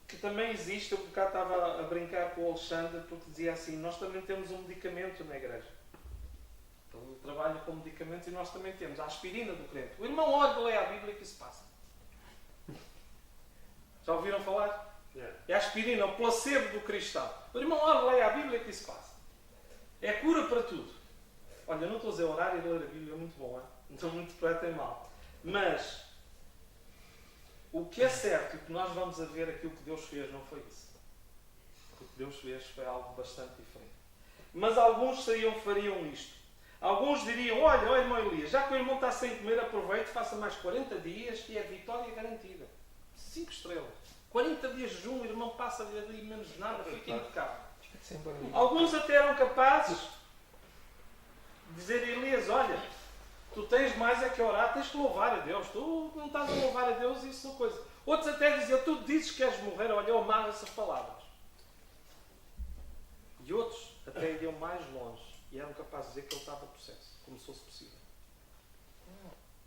que também existe, eu por cá estava a brincar com o Alexandre porque dizia assim, nós também temos um medicamento na igreja. Ele trabalha com medicamentos e nós também temos a aspirina do crente. O irmão ora e lê a Bíblia, que isso passa. Já ouviram falar? É a aspirina, o placebo do cristão. O irmão ora e lê a Bíblia, que isso passa. É cura para tudo. Olha, eu não estou a dizer orar e ler a Bíblia, é muito bom, não me interpretem mal. Mas o que é certo e que nós vamos a ver aquilo que Deus fez não foi isso. O que Deus fez foi algo bastante diferente. Mas alguns fariam isto. Alguns diriam, olha, irmão Elias, já que o irmão está sem comer, aproveite, faça mais 40 dias e é vitória garantida. 5 estrelas. 40 dias de jejum, o irmão passa ali menos de nada, fica impecável. Alguns até eram capazes de dizer a Elias, olha, tu tens mais é que orar, tens que louvar a Deus. Tu não estás a louvar a Deus, isso são coisas. Outros até diziam, tu dizes que queres morrer, olha, eu amarro essas palavras. E outros até iam mais longe e eram capazes de dizer que ele estava possesso, como se fosse possível.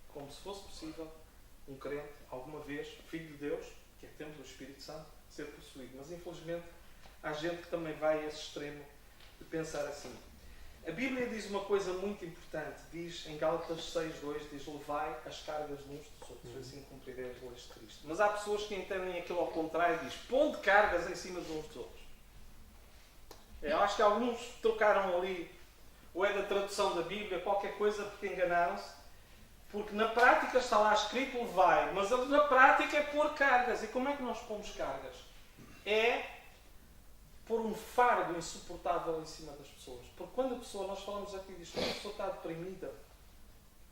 Como se fosse possível um crente, alguma vez, filho de Deus, que é templo do Espírito Santo, ser possuído. Mas infelizmente há gente que também vai a esse extremo de pensar assim. A Bíblia diz uma coisa muito importante, diz em Gálatas 6:2, diz, levai as cargas de uns dos outros, assim cumprirei as leis de Cristo. Mas há pessoas que entendem aquilo ao contrário e diz, pondo cargas em cima de uns dos outros. Eu acho que alguns trocaram ali, ou é da tradução da Bíblia, qualquer coisa, porque enganaram-se. Porque na prática está lá escrito levai, mas na prática é pôr cargas. E como é que nós pomos cargas? É pôr um fardo insuportável em cima das pessoas. Porque quando a pessoa, nós falamos aqui disto, quando a pessoa está deprimida,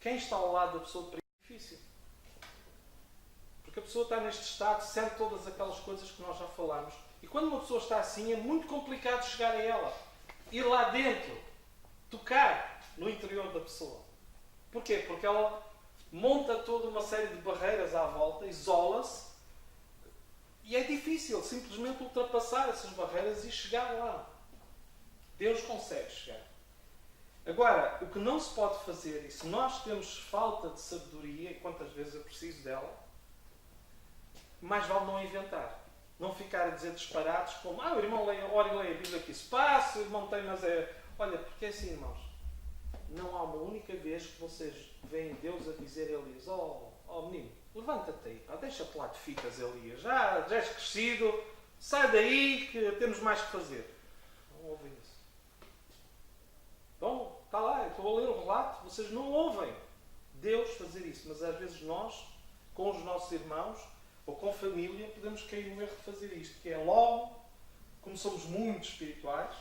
quem está ao lado da pessoa deprimida é difícil. Porque a pessoa está neste estado, sente todas aquelas coisas que nós já falamos. E quando uma pessoa está assim, é muito complicado chegar a ela. Ir lá dentro, tocar no interior da pessoa. Porquê? Porque ela monta toda uma série de barreiras à volta, isola-se, e é difícil simplesmente ultrapassar essas barreiras e chegar lá. Deus consegue chegar. Agora, o que não se pode fazer, e se nós temos falta de sabedoria, e quantas vezes eu preciso dela, mais vale não inventar. Não ficar a dizer disparados como, o irmão ora e lê a Bíblia que isso passa, o irmão tem, mas é... Olha, porque é assim, irmãos, não há uma única vez que vocês veem Deus a dizer a Elias, menino, levanta-te aí, deixa-te lá de fitas, Elias, já és crescido, sai daí que temos mais que fazer. Não ouvem isso. Bom, está lá, eu estou a ler o relato, vocês não ouvem Deus fazer isso, mas às vezes nós, com os nossos irmãos, ou com família, podemos cair no erro de fazer isto, que é logo, como somos muito espirituais,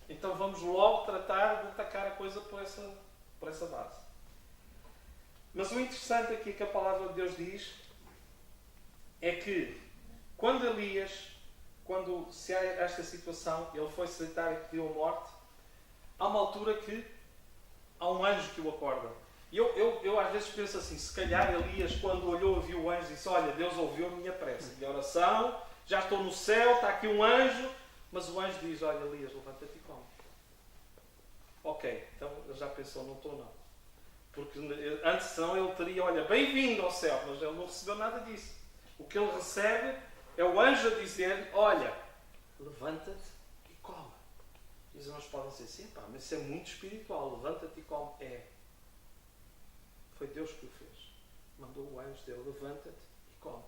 então vamos logo tratar de atacar a coisa por essa base. Mas o interessante aqui que a palavra de Deus diz é que quando Elias, quando se há esta situação, ele foi se deitar e pediu a morte, há uma altura que há um anjo que o acorda. E eu às vezes penso assim, se calhar Elias quando olhou e viu o anjo disse, olha, Deus ouviu a minha prece, a minha oração, já estou no céu, está aqui um anjo, mas o anjo diz, olha Elias, levanta-te e come. Ok, então ele já pensou, não estou não. Porque antes senão ele teria, olha, bem-vindo ao céu, mas ele não recebeu nada disso. O que ele recebe é o anjo a dizer, olha, levanta-te e come. E os irmãos podem dizer, sim, pá, mas isso é muito espiritual, levanta-te e come. É. Foi Deus que o fez. Mandou o anjo dele, levanta-te e come.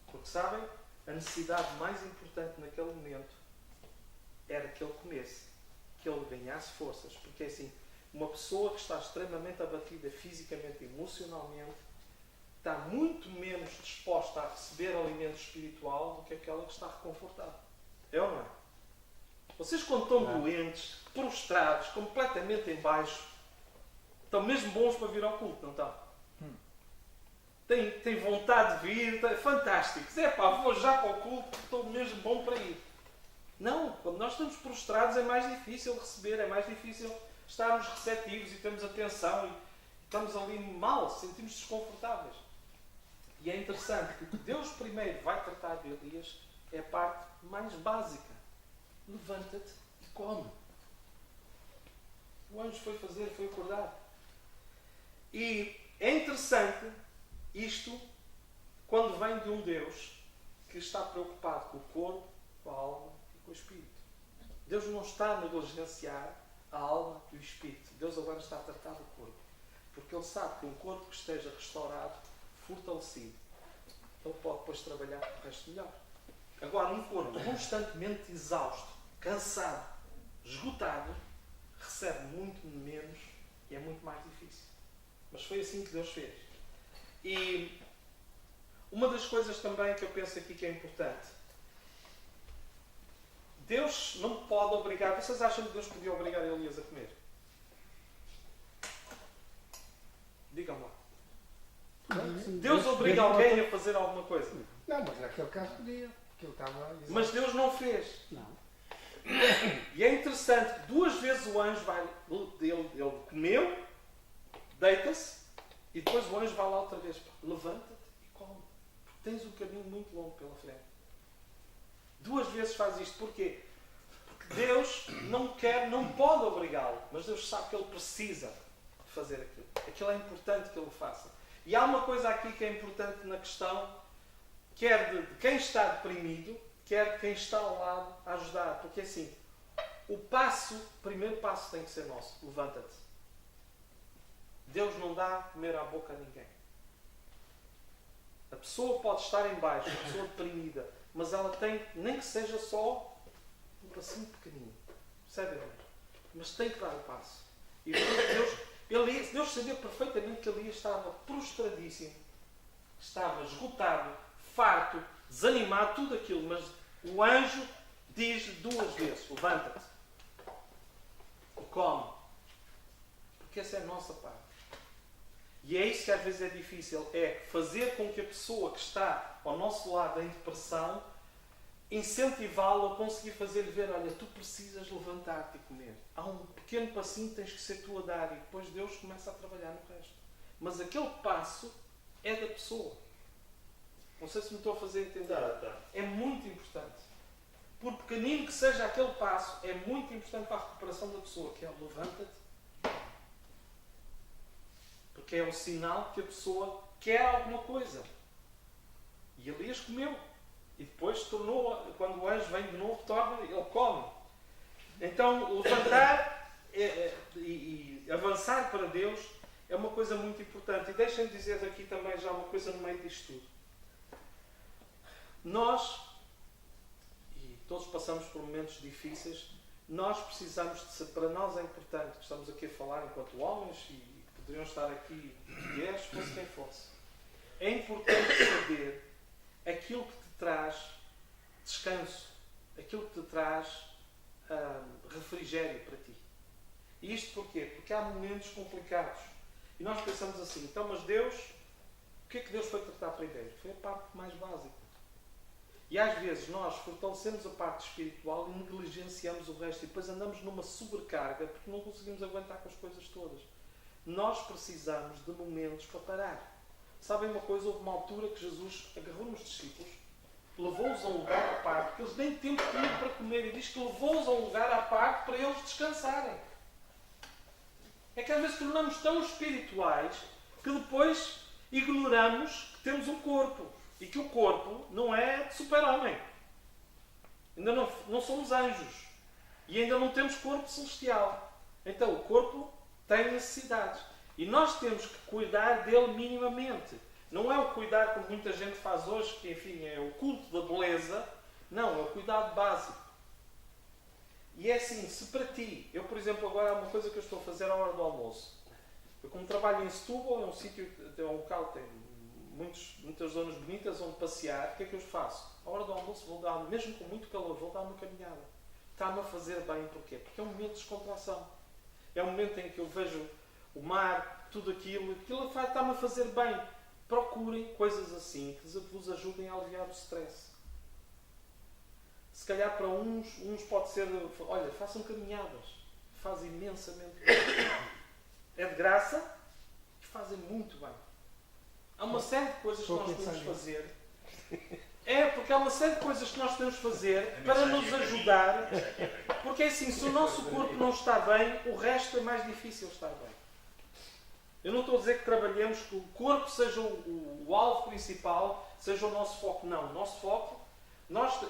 Porque sabem, a necessidade mais importante naquele momento era que ele comesse, que ele ganhasse forças. Porque é assim, uma pessoa que está extremamente abatida fisicamente e emocionalmente está muito menos disposta a receber alimento espiritual do que aquela que está reconfortada. É ou não é? Vocês quando estão doentes, prostrados, completamente em baixo, estão mesmo bons para vir ao culto, não estão? Têm vontade de vir, fantásticos. Vou já para o culto, estou mesmo bom para ir. Não, quando nós estamos prostrados é mais difícil receber, é mais difícil estarmos receptivos e temos atenção e estamos ali mal, sentimos desconfortáveis. E é interessante que o que Deus primeiro vai tratar de Elias é a parte mais básica. Levanta-te e come. O anjo foi acordar. E é interessante isto quando vem de um Deus que está preocupado com o corpo, com a alma e com o espírito. Deus não está a negligenciar a alma e o espírito. Deus agora está a tratar do corpo. Porque Ele sabe que um corpo que esteja restaurado, fortalecido, Ele pode depois trabalhar o resto melhor. Agora, um corpo constantemente exausto, cansado, esgotado, recebe muito menos e é muito mais difícil. Mas foi assim que Deus fez. E uma das coisas também que eu penso aqui que é importante, Deus não pode obrigar. Vocês acham que Deus podia obrigar Elias a comer? Digam lá. Deus obriga alguém a fazer alguma coisa? Não, mas naquele caso podia, porque ele estava... Mas Deus não fez. Não. E é interessante que 2 vezes o anjo vai, ele comeu, deita-se, e depois o anjo vai lá outra vez. Levanta-te e come. Porque tens um caminho muito longo pela frente. 2 vezes faz isto. Porquê? Porque Deus não pode obrigá-lo, mas Deus sabe que ele precisa de fazer aquilo. Aquilo é importante que ele faça. E há uma coisa aqui que é importante na questão, quer de quem está deprimido, quer de quem está ao lado a ajudar. Porque assim, o primeiro passo tem que ser nosso. Levanta-te. Deus não dá a comer à boca a ninguém. A pessoa pode estar em baixo, a pessoa deprimida, mas ela tem, nem que seja só um passinho pequenino. Percebem? Mas tem que dar o passo. E Deus sabia perfeitamente que Elias estava prostradíssimo, estava esgotado, farto, desanimado, tudo aquilo, mas o anjo diz 2 vezes, levanta-te e come. Porque essa é a nossa parte. E é isso que às vezes é difícil, é fazer com que a pessoa que está ao nosso lado em depressão, incentivá-lo a conseguir fazer-lhe ver, olha, tu precisas levantar-te e comer. Há um pequeno passinho que tens que ser tu a dar e depois Deus começa a trabalhar no resto. Mas aquele passo é da pessoa. Não sei se me estou a fazer entender. É muito importante. Por pequenino que seja aquele passo, é muito importante para a recuperação da pessoa, que é levanta-te. Porque é um sinal que a pessoa quer alguma coisa. E Elias comeu. E depois quando o anjo vem de novo, ele come. Então, levantar e avançar para Deus é uma coisa muito importante. E deixem-me dizer aqui também já uma coisa no meio disto tudo. Nós, e todos passamos por momentos difíceis, nós precisamos de ser, para nós é importante, que estamos aqui a falar enquanto homens e poderiam estar aqui mulheres, fosse quem fosse. É importante saber aquilo que te traz descanso, aquilo que te traz refrigério para ti. E isto porquê? Porque há momentos complicados. E nós pensamos assim, então, mas Deus, o que é que Deus foi tratar primeiro? Foi a parte mais básica. E às vezes nós fortalecemos a parte espiritual e negligenciamos o resto e depois andamos numa sobrecarga porque não conseguimos aguentar com as coisas todas. Nós precisamos de momentos para parar. Sabem uma coisa? Houve uma altura que Jesus agarrou nos discípulos, levou-os a um lugar à parte, porque eles nem tempo tinham para comer, e diz que levou-os a um lugar à parte para eles descansarem. É que às vezes tornamos tão espirituais que depois ignoramos que temos um corpo. E que o corpo não é de super-homem. Ainda não somos anjos. E ainda não temos corpo celestial. Então o corpo tem necessidades. E nós temos que cuidar dele minimamente. Não é o cuidar como muita gente faz hoje, que enfim é o culto da beleza. Não, é o cuidado básico. E é assim, se para ti, eu por exemplo agora há uma coisa que eu estou a fazer à hora do almoço. Eu como trabalho em Setúbal, é um sítio, é um local que tem muitas zonas bonitas onde passear, o que é que eu faço? À hora do almoço vou dar, mesmo com muito calor, vou dar uma caminhada. está-me a fazer bem. Porquê? Porque é um momento de descontração. É um momento em que eu vejo o mar, tudo aquilo está-me a fazer bem. Procurem coisas assim que vos ajudem a aliviar o stress. Se calhar para uns pode ser, olha, façam caminhadas. Faz imensamente bem. É de graça e fazem muito bem. Há uma série de coisas que nós podemos fazer. Porque há uma série de coisas que nós podemos fazer para nos ajudar. Porque é assim, se o nosso corpo não está bem, o resto é mais difícil estar bem. Eu não estou a dizer que trabalhemos, que o corpo seja o alvo principal, seja o nosso foco. Não, o nosso foco,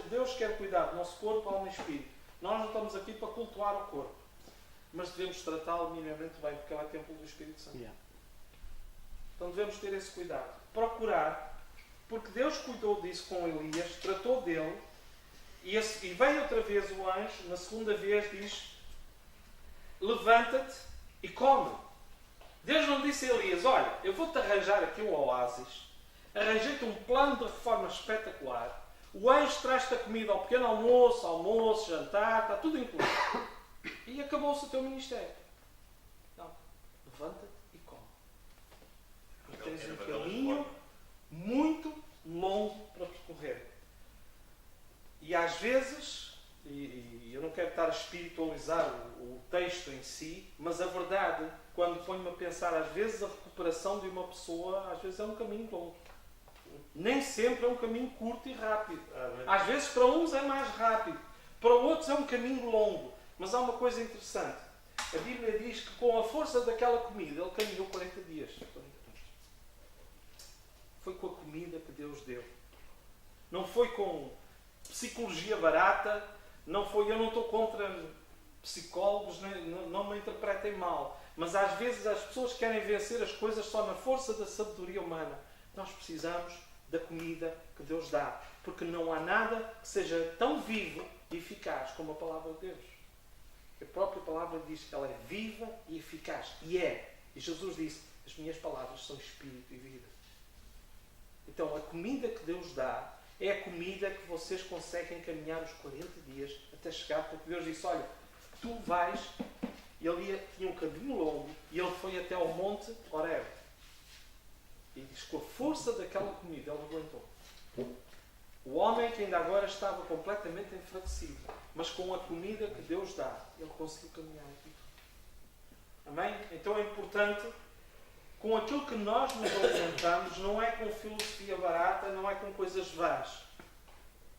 Deus quer cuidar do nosso corpo, alma e espírito. Nós não estamos aqui para cultuar o corpo. Mas devemos tratá-lo minimamente bem, porque ele é templo do Espírito Santo. Yeah. Então devemos ter esse cuidado. Procurar, porque Deus cuidou disso com Elias, tratou dele, e veio outra vez o anjo, na segunda vez diz, levanta-te e come. Deus não disse a Elias, olha, eu vou-te arranjar aqui um oásis, arranjei-te um plano de reforma espetacular, o anjo traz-te a comida ao pequeno almoço, jantar, está tudo incluído. E acabou-se o teu ministério. Não. Levanta-te e come. Porque tens um caminho muito longo para percorrer. E às vezes, e eu não quero estar a espiritualizar o texto em si, mas a verdade, quando ponho-me a pensar, às vezes a recuperação de uma pessoa, às vezes é um caminho longo. Nem sempre é um caminho curto e rápido. Às vezes para uns é mais rápido, para outros é um caminho longo. Mas há uma coisa interessante. A Bíblia diz que com a força daquela comida, ele caminhou 40 dias. Foi com a comida que Deus deu. Não foi com psicologia barata. Eu não estou contra psicólogos, não me interpretem mal. Mas às vezes as pessoas querem vencer as coisas só na força da sabedoria humana. Nós precisamos da comida que Deus dá. Porque não há nada que seja tão vivo e eficaz como a palavra de Deus. A própria palavra diz que ela é viva e eficaz. E é. E Jesus disse, as minhas palavras são espírito e vida. Então a comida que Deus dá é a comida que vocês conseguem caminhar os 40 dias até chegar. Porque Deus disse, olha, tu vais... Ele tinha um caminho longo e ele foi até ao monte Horebe. E diz, com a força daquela comida ele aguentou. O homem que ainda agora estava completamente enfraquecido, mas com a comida que Deus dá, ele conseguiu caminhar aqui. Amém? Então é importante, com aquilo que nós nos alimentamos, não é com filosofia barata, não é com coisas vãs.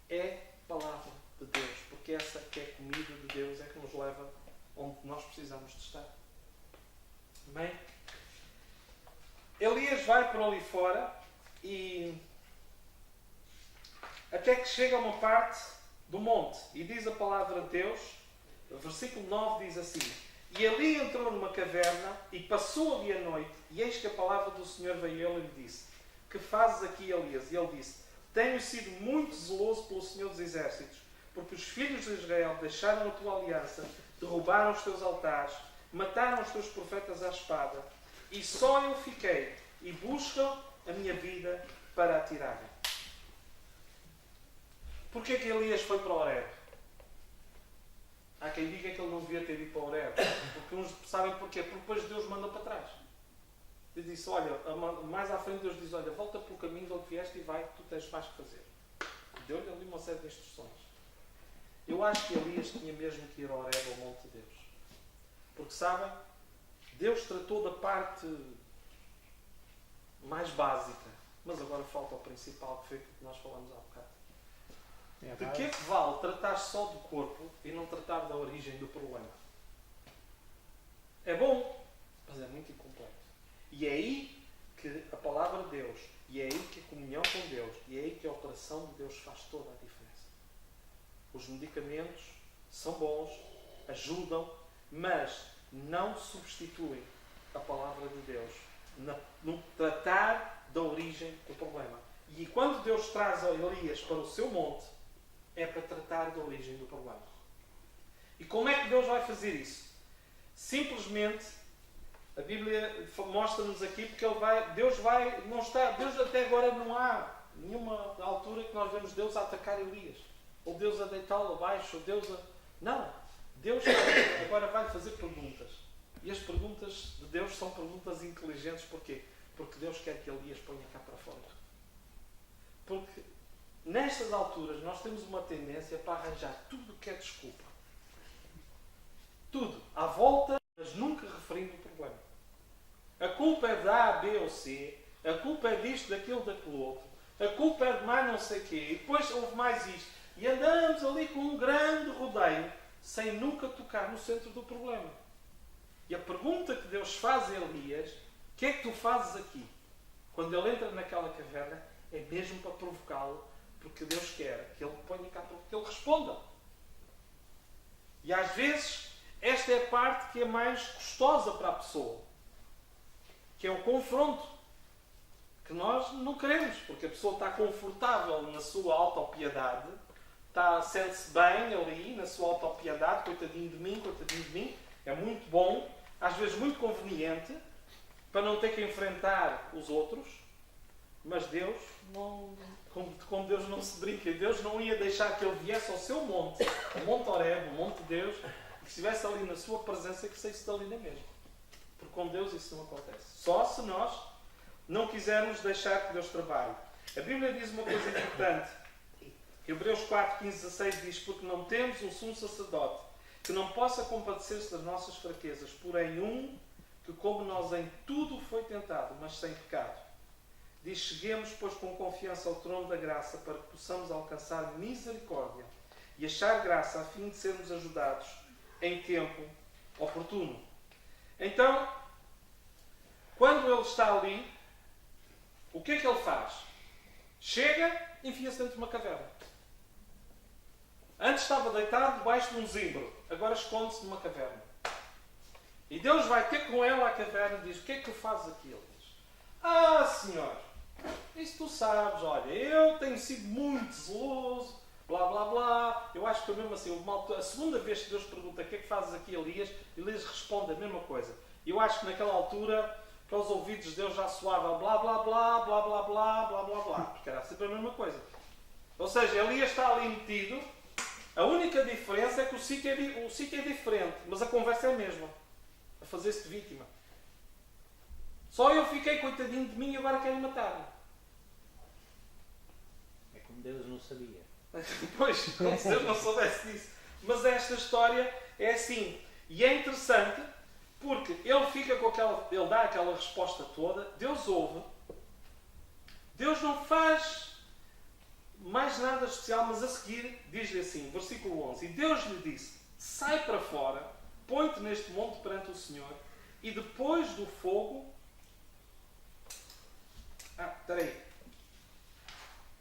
É palavra de Deus, porque essa que é a comida de Deus é que nos leva onde nós precisamos de estar. Amém? Elias vai por ali fora e até que chega a uma parte do monte e diz a palavra de Deus, o versículo 9 diz assim, e ali entrou numa caverna e passou ali a noite, e eis que a palavra do Senhor veio a ele e lhe disse, que fazes aqui, Elias? E ele disse, tenho sido muito zeloso pelo Senhor dos Exércitos, porque os filhos de Israel deixaram a tua aliança, derrubaram os teus altares, mataram os teus profetas à espada, e só eu fiquei, e buscam a minha vida para a tirarem. Porquê que Elias foi para Horebe? Há quem diga que ele não devia ter ido para Horebe. Porque uns sabem porquê? Porque depois Deus manda para trás. Ele disse, olha, mais à frente Deus diz, olha, volta pelo caminho de onde vieste e vai, tu tens mais que fazer. Deu-lhe ali uma série de instruções. Eu acho que Elias tinha mesmo que ir a Horebe, ao monte de Deus. Porque, sabem, Deus tratou da parte mais básica, mas agora falta o principal, que foi o que nós falamos há bocado. De que é que vale tratar só do corpo e não tratar da origem do problema? É bom, mas é muito incompleto. E é aí que a palavra de Deus, e é aí que a comunhão com Deus, e é aí que a operação de Deus faz toda a diferença. Os medicamentos são bons, ajudam, mas não substituem a palavra de Deus no tratar da origem do problema. E quando Deus traz a Elias para o seu monte, é para tratar da origem do problema. E como é que Deus vai fazer isso? Simplesmente, a Bíblia mostra-nos aqui, porque Deus até agora não há nenhuma altura que nós vemos Deus a atacar Elias, ou Deus a deitá-lo abaixo, ou Deus Não. Deus agora vai fazer perguntas. E as perguntas de Deus são perguntas inteligentes. Porquê? Porque Deus quer que Elias ponha cá para fora. Porque nestas alturas nós temos uma tendência para arranjar tudo o que é desculpa. Tudo. À volta, mas nunca referindo o problema. A culpa é da A, B ou C. A culpa é disto, daquilo, daquilo outro. A culpa é de mais não sei o quê. E depois houve mais isto. E andamos ali com um grande rodeio sem nunca tocar no centro do problema. E a pergunta que Deus faz a Elias, o que é que tu fazes aqui? Quando ele entra naquela caverna, é mesmo para provocá-lo, porque Deus quer que ele ponha cá, que ele responda. E às vezes, esta é a parte que é mais custosa para a pessoa, que é o confronto, que nós não queremos, porque a pessoa está confortável na sua autopiedade, sente-se bem ali, na sua autopiedade, coitadinho de mim, é muito bom, às vezes muito conveniente, para não ter que enfrentar os outros, mas Deus, com Deus não se brinca. Deus não ia deixar que ele viesse ao seu monte, o Monte Horebe, o Monte de Deus, e que estivesse ali na sua presença e que saísse dali na mesma. Porque com Deus isso não acontece. Só se nós não quisermos deixar que Deus trabalhe. A Bíblia diz uma coisa importante. Hebreus 4, 15, 16 diz: porque não temos um sumo sacerdote que não possa compadecer-se das nossas fraquezas, porém um que, como nós, em tudo foi tentado, mas sem pecado. Diz: cheguemos, pois, com confiança ao trono da graça, para que possamos alcançar misericórdia e achar graça, a fim de sermos ajudados em tempo oportuno. Então, quando ele está ali, o que é que ele faz? Chega, enfia-se dentro de uma caverna. Antes estava deitado debaixo de um zimbro, agora esconde-se numa caverna. E Deus vai ter com ele à caverna e diz: o que é que tu fazes aqui? Ele diz: ah, Senhor, isso tu sabes, olha, eu tenho sido muito zeloso, blá blá blá. Eu acho que foi mesmo assim, a segunda vez que Deus pergunta: o que é que fazes aqui, Elias? Elias responde a mesma coisa. Eu acho que naquela altura, para os ouvidos de Deus já soava blá blá blá, blá blá blá, blá blá blá, porque era sempre a mesma coisa. Ou seja, Elias está ali metido, a única diferença é que o sítio é diferente, mas a conversa é a mesma. A fazer-se de vítima. Só eu fiquei coitadinho de mim e agora querem matar-me. É como Deus não sabia. Pois, como se eu não soubesse disso. Mas esta história é assim. E é interessante porque ele fica com ele dá aquela resposta toda, Deus ouve, Deus não faz mais nada especial, mas a seguir diz-lhe assim, versículo 11: e Deus lhe disse: sai para fora, põe-te neste monte perante o Senhor, e depois do fogo... espera aí.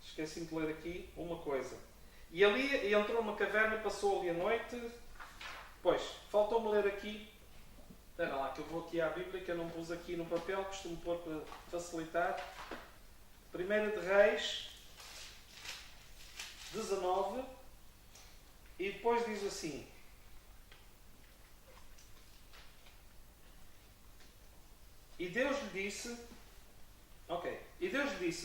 Esqueci-me de ler aqui uma coisa. E ali entrou numa caverna, passou ali a noite. Pois, faltou-me ler aqui. Espera lá, que eu vou aqui à Bíblia, que eu não pus aqui no papel, costumo pôr para facilitar. 1 de Reis 19. E depois diz assim: e Deus lhe disse,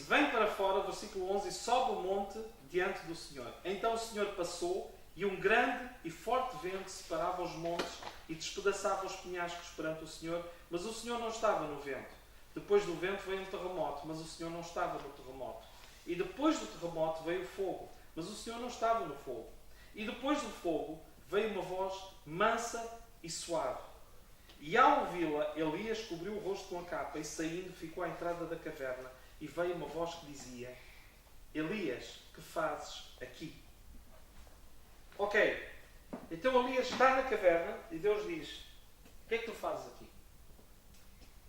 vem para fora, versículo 11, e sobe o monte diante do Senhor. Então o Senhor passou, e um grande e forte vento separava os montes e despedaçava os penhascos perante o Senhor, mas o Senhor não estava no vento. Depois do vento veio um terremoto, mas o Senhor não estava no terremoto. E depois do terremoto veio o fogo, mas o Senhor não estava no fogo. E depois do fogo veio uma voz mansa e suave. E ao ouvi-la, Elias cobriu o rosto com a capa e, saindo, ficou à entrada da caverna. E veio uma voz que dizia: Elias, que fazes aqui? Ok, então Elias está na caverna e Deus diz: o que é que tu fazes aqui?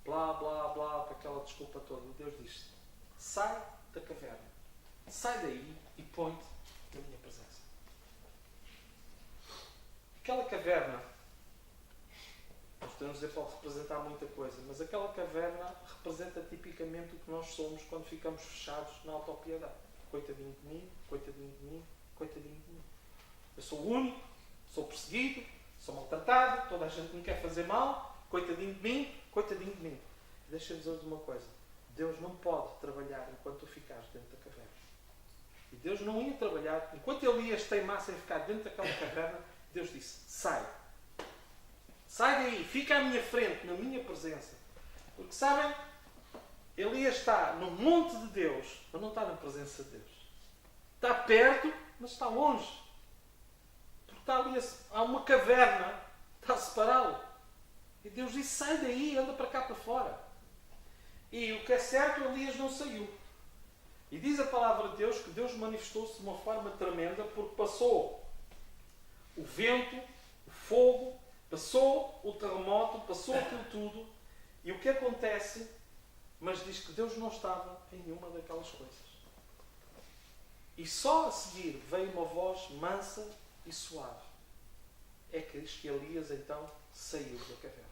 Blá, blá, blá, com aquela desculpa toda. E Deus diz: sai da caverna, sai daí e põe-te na minha presença. Aquela caverna, nós podemos dizer que pode representar muita coisa, mas aquela caverna representa tipicamente o que nós somos quando ficamos fechados na autopiedade. Coitadinho de mim, coitadinho de mim, coitadinho de mim. Eu sou o único, sou perseguido, sou maltratado, toda a gente me quer fazer mal, coitadinho de mim, coitadinho de mim. Deixa-me dizer-vos uma coisa: Deus não pode trabalhar enquanto tu ficares dentro da caverna. E Deus não ia trabalhar, enquanto Elias teimasse em ficar dentro daquela caverna, Deus disse, sai. Sai daí, fica à minha frente, na minha presença. Porque sabem, Elias está no monte de Deus, mas não está na presença de Deus. Está perto, mas está longe. Porque está ali, há uma caverna, está a separá-lo. E Deus disse, sai daí, anda para cá para fora. E o que é certo, Elias não saiu. E diz a palavra de Deus que Deus manifestou-se de uma forma tremenda, porque passou o vento, o fogo, passou o terremoto, passou aquilo tudo. E o que acontece? Mas diz que Deus não estava em nenhuma daquelas coisas. E só a seguir veio uma voz mansa e suave. É que diz que Elias então saiu da caverna.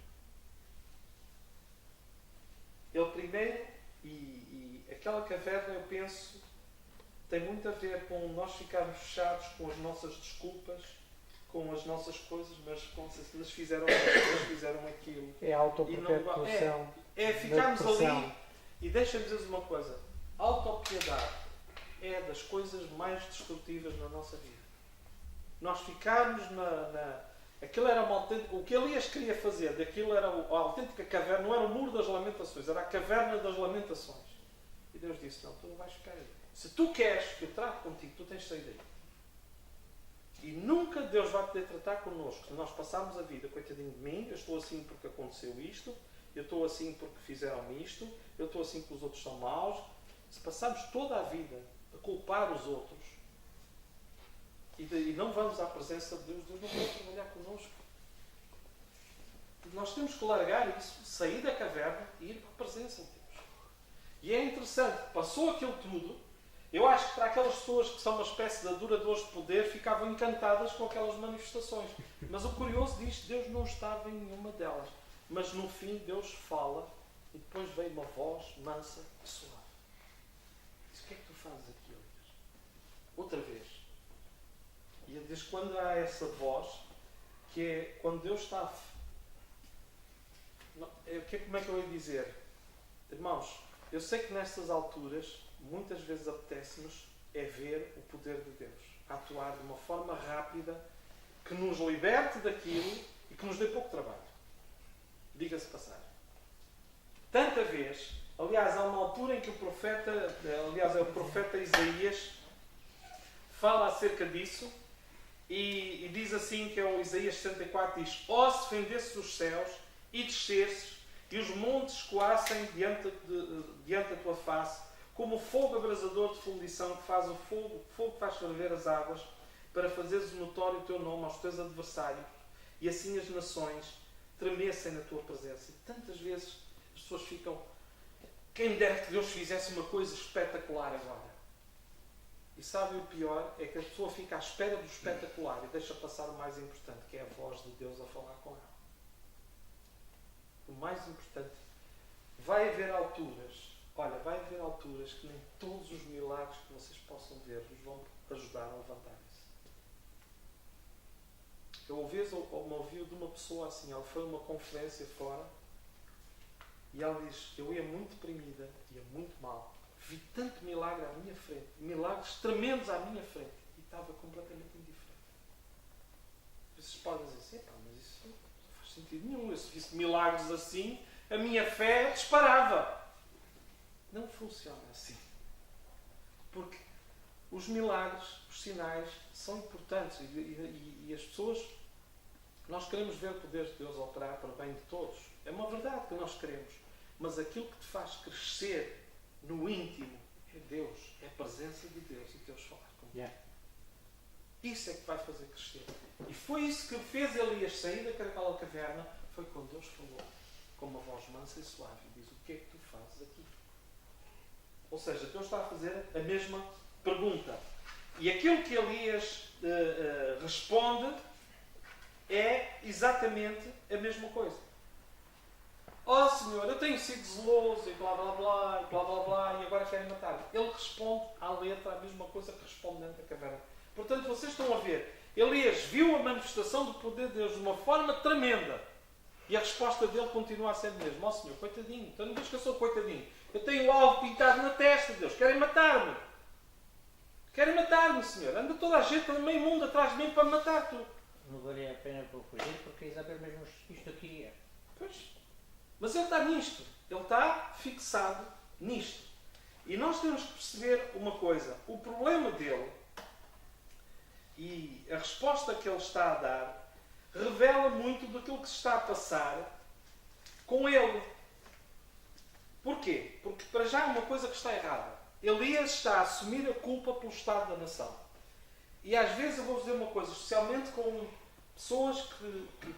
Ele primeiro, e aquela caverna, eu penso, tem muito a ver com nós ficarmos fechados com as nossas desculpas, com as nossas coisas, mas com se eles fizeram aquilo. É a autoperpetuação. É ficarmos ali. E deixa-me dizer uma coisa. A autopiedade é das coisas mais destrutivas na nossa vida. Nós ficarmos aquilo era o que Elias queria fazer, daquilo era a autêntica caverna, não era o muro das lamentações, era a caverna das lamentações. E Deus disse, não, tu não vais ficar aí. Se tu queres que eu trate contigo, tu tens de sair daí. E nunca Deus vai poder tratar connosco. Se nós passarmos a vida, coitadinho de mim, eu estou assim porque aconteceu isto, eu estou assim porque fizeram-me isto, eu estou assim porque os outros são maus. Se passarmos toda a vida a culpar os outros e não vamos à presença de Deus, Deus não vai trabalhar connosco. Nós temos que largar isso, sair da caverna e ir para a presença de Deus. E é interessante, passou aquilo tudo. Eu acho que para aquelas pessoas que são uma espécie de adoradores de poder, ficavam encantadas com aquelas manifestações. Mas o curioso diz que Deus não estava em nenhuma delas. Mas no fim Deus fala e depois veio uma voz mansa e suave. Diz, o que é que tu fazes aqui, Elias? Outra vez. E ele diz, quando há essa voz, que é quando Deus está... Como é que eu ia dizer? Irmãos, eu sei que nestas alturas, muitas vezes apetece-nos é ver o poder de Deus a atuar de uma forma rápida que nos liberte daquilo e que nos dê pouco trabalho. Diga-se passagem. Tanta vez, aliás, há uma altura em que o profeta Isaías fala acerca disso e diz assim, que é o Isaías 64, diz, ó se fendesses os céus e descesses e os montes coassem diante da tua face, como o fogo abrasador de fundição que faz o fogo que faz ferver as águas, para fazeres notório o teu nome aos teus adversários, e assim as nações tremessem na tua presença. E tantas vezes as pessoas ficam, quem dera que Deus fizesse uma coisa espetacular agora. E sabe o pior? É que a pessoa fica à espera do espetacular e deixa passar o mais importante, que é a voz de Deus a falar com ela. O mais importante. Vai haver alturas que nem todos os milagres que vocês possam ver vos vão ajudar a levantarem-se. Eu uma vez ouvi de uma pessoa assim, ela foi a uma conferência fora e ela diz, eu ia muito deprimida, ia muito mal, vi tanto milagre à minha frente, milagres tremendos à minha frente, e estava completamente indiferente. Vocês podem dizer assim, mas isso não faz sentido nenhum, eu se visse milagres assim, a minha fé disparava. Não funciona assim. Porque os milagres, os sinais, são importantes e as pessoas, nós queremos ver o poder de Deus operar para o bem de todos. É uma verdade que nós queremos. Mas aquilo que te faz crescer no íntimo é Deus, é a presença de Deus e Deus falar contigo. Yeah. Isso é que vai fazer crescer. E foi isso que fez Elias sair daquela caverna, foi quando Deus falou com uma voz mansa e suave e diz, o que é que tu fazes aqui? Ou seja, Deus está a fazer a mesma pergunta. E aquilo que Elias responde é exatamente a mesma coisa. Ó Senhor, eu tenho sido zeloso e blá blá blá, e blá blá blá, e agora querem matar-me. Ele responde à letra a mesma coisa que responde dentro da caverna. Portanto, vocês estão a ver, Elias viu a manifestação do poder de Deus de uma forma tremenda. E a resposta dele continua a ser a mesma. Ó Senhor, coitadinho, então não diz que eu sou coitadinho. Eu tenho o alvo pintado na testa, Deus. Querem matar-me. Querem matar-me, Senhor. Anda toda a gente no meio mundo atrás de mim para me matar tu. não valia a pena para fugir, porque Isabel mesmo isto aqui é. Pois. Mas ele está nisto. Ele está fixado nisto. E nós temos que perceber uma coisa. O problema dele e a resposta que ele está a dar revela muito daquilo que se está a passar com ele. Porquê? Porque para já é uma coisa que está errada. Elias está a assumir a culpa pelo estado da nação. E às vezes eu vou dizer uma coisa, especialmente com pessoas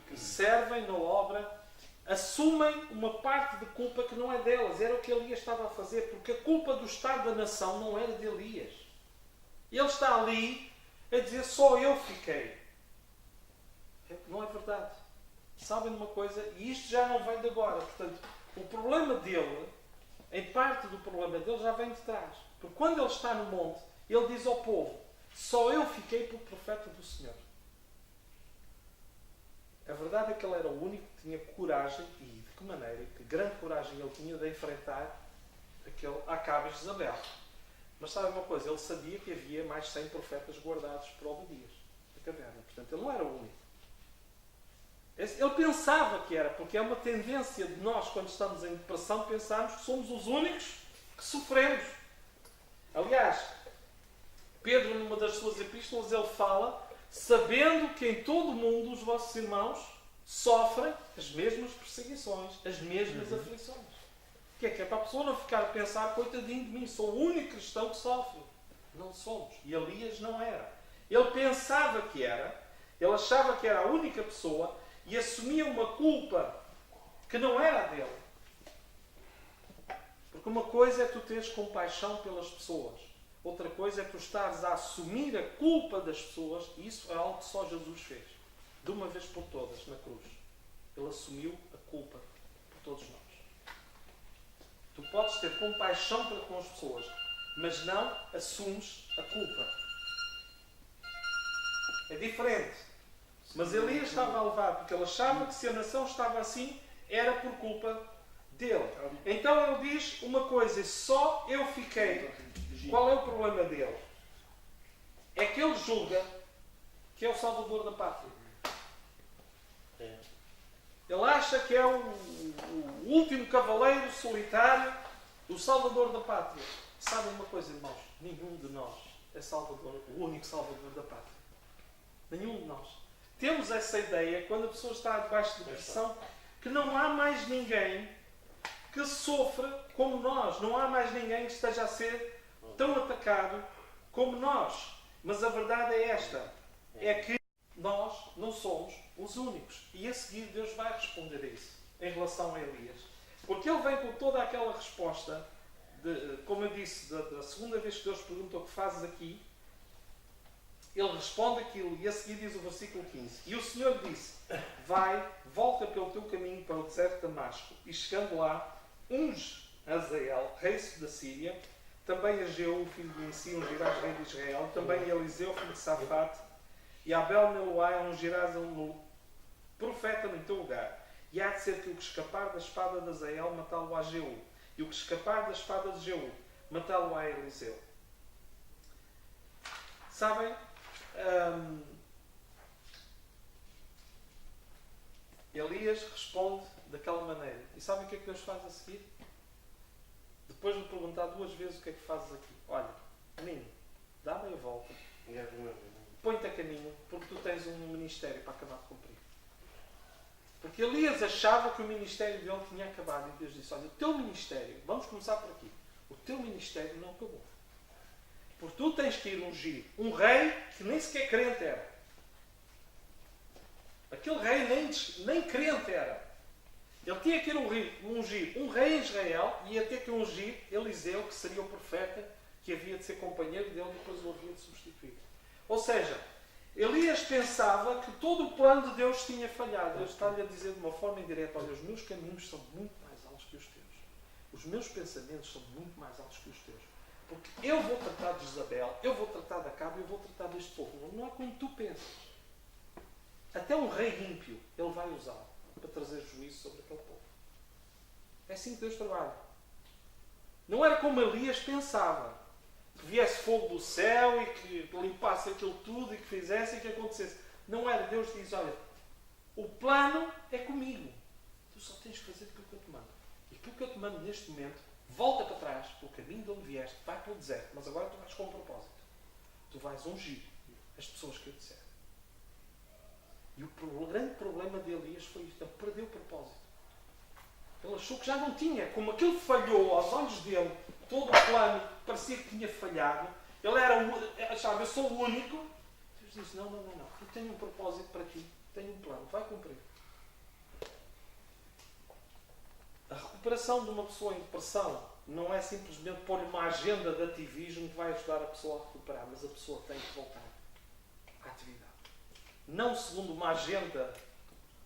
que servem na obra, assumem uma parte de culpa que não é delas. Era o que Elias estava a fazer, porque a culpa do estado da nação não era de Elias. Ele está ali a dizer, só eu fiquei. Não é verdade. Sabem de uma coisa? E isto já não vem de agora. Portanto, o problema dele, em parte do problema dele, já vem de trás. Porque quando ele está no monte, ele diz ao povo, só eu fiquei pelo profeta do Senhor. A verdade é que ele era o único que tinha coragem, e de que maneira, que grande coragem ele tinha de enfrentar aquele Acabe e Jezabel. Mas sabe uma coisa? Ele sabia que havia mais 100 profetas guardados por Obadias na caverna. Portanto, ele não era o único. Ele pensava que era, porque é uma tendência de nós, quando estamos em depressão, pensarmos que somos os únicos que sofremos. Aliás, Pedro, numa das suas epístolas, ele fala, sabendo que em todo o mundo os vossos irmãos sofrem as mesmas perseguições, as mesmas aflições. O que é para a pessoa não ficar a pensar, coitadinho de mim, sou o único cristão que sofre. Não somos. E Elias não era. Ele pensava que era, ele achava que era a única pessoa e assumia uma culpa que não era a dele. Porque uma coisa é tu teres compaixão pelas pessoas. Outra coisa é tu estares a assumir a culpa das pessoas, e isso é algo que só Jesus fez. De uma vez por todas, na cruz. Ele assumiu a culpa por todos nós. Tu podes ter compaixão para com as pessoas, mas não assumes a culpa. É diferente. Mas Elias estava a levar, porque ele achava que se a nação estava assim, era por culpa dele. Então ele diz uma coisa, só eu fiquei. Qual é o problema dele? É que ele julga que é o Salvador da Pátria. Ele acha que é o último cavaleiro solitário, o Salvador da Pátria. Sabem uma coisa, irmãos? Nenhum de nós é Salvador, o único Salvador da Pátria. Nenhum de nós. Temos essa ideia, quando a pessoa está debaixo de pressão, que não há mais ninguém que sofra como nós. Não há mais ninguém que esteja a ser tão atacado como nós. Mas a verdade é esta. É que nós não somos os únicos. E a seguir Deus vai responder a isso. Em relação a Elias. Porque ele vem com toda aquela resposta, como eu disse, da segunda vez que Deus pergunta o que fazes aqui, ele responde aquilo e a seguir diz o versículo 15. E o Senhor disse, vai, volta pelo teu caminho para o deserto de Damasco. E chegando lá, unge Azael, rei da Síria, também a Jeú, filho de Nissi, ungirás rei de Israel, também a Eliseu, filho de Safate, e a Abel-Meloai ungirás um profeta no teu lugar. E há de ser que o que escapar da espada de Azael, matá-lo a Jeú, e o que escapar da espada de Jeú, matá-lo a Eliseu. Sabem? Elias responde daquela maneira. E sabem o que é que Deus faz a seguir? Depois de me perguntar 2 vezes o que é que fazes aqui. Olha, menino, dá meia volta. Põe-te a caminho, porque tu tens um ministério para acabar de cumprir. Porque Elias achava que o ministério dele tinha acabado. E Deus disse, olha, o teu ministério, vamos começar por aqui. O teu ministério não acabou. Porque tu tens que ir ungir um rei que nem sequer crente era. Aquele rei nem crente era. Ele tinha que ir ungir um rei em Israel e ia ter que ungir Eliseu, que seria o profeta que havia de ser companheiro dele e depois o havia de substituir. Ou seja, Elias pensava que todo o plano de Deus tinha falhado. Deus está-lhe a dizer de uma forma indireta, olha, os meus caminhos são muito mais altos que os teus. Os meus pensamentos são muito mais altos que os teus. Porque eu vou tratar de Jezabel, eu vou tratar de Acabe, eu vou tratar deste povo. Não é como tu pensas. Até um rei ímpio, ele vai usar para trazer juízo sobre aquele povo. É assim que Deus trabalha. Não era como Elias pensava. Que viesse fogo do céu e que limpasse aquilo tudo e que fizesse e que acontecesse. Não era. Deus diz, olha, o plano é comigo. Tu só tens que fazer aquilo que eu te mando. E aquilo que eu te mando neste momento, volta para trás, pelo caminho de onde vieste, vai para o deserto. Mas agora tu vais com um propósito. Tu vais ungir as pessoas que eu disser. E o grande problema de Elias foi isto. Ele perdeu o propósito. Ele achou que já não tinha. Como aquilo falhou aos olhos dele, todo o plano parecia que tinha falhado. Ele achava, eu sou o único. Deus disse, não. Eu tenho um propósito para ti. Tenho um plano. Vai cumprir. A recuperação de uma pessoa em depressão não é simplesmente pôr uma agenda de ativismo que vai ajudar a pessoa a recuperar. Mas a pessoa tem que voltar à atividade. Não segundo uma agenda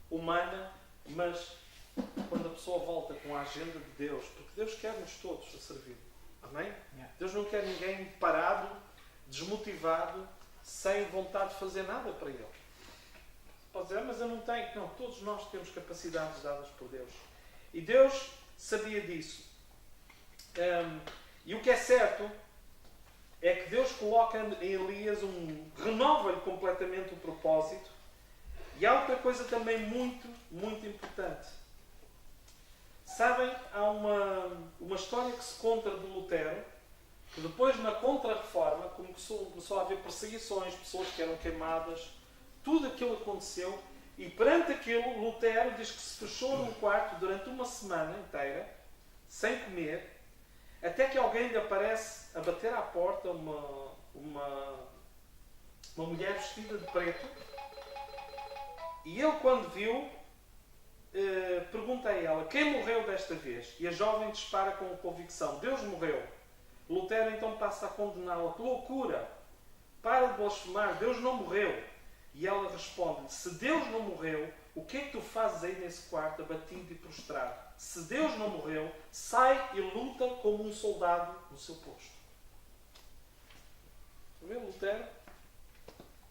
humana, mas quando a pessoa volta com a agenda de Deus, porque Deus quer-nos todos a servir. Amém? Deus não quer ninguém parado, desmotivado, sem vontade de fazer nada para Ele. Pode dizer, mas eu não tenho. Não, todos nós temos capacidades dadas por Deus. E Deus sabia disso. E o que é certo é que Deus coloca em Elias renova-lhe completamente o propósito. E há outra coisa também muito, muito importante. Sabem, há uma história que se conta de Lutero, que depois na Contra-Reforma começou a haver perseguições, pessoas que eram queimadas, tudo aquilo aconteceu, e perante aquilo Lutero diz que se fechou num quarto durante uma semana inteira, sem comer, até que alguém lhe aparece a bater à porta, uma mulher vestida de preto, e ele quando viu, pergunta a ela, quem morreu desta vez? E a jovem dispara com convicção, Deus morreu. Lutero então passa a condená-la, que loucura, para de blasfemar, Deus não morreu. E ela responde, se Deus não morreu, o que é que tu fazes aí nesse quarto, abatido e prostrado? Se Deus não morreu, sai e luta como um soldado no seu posto. Viu Lutero?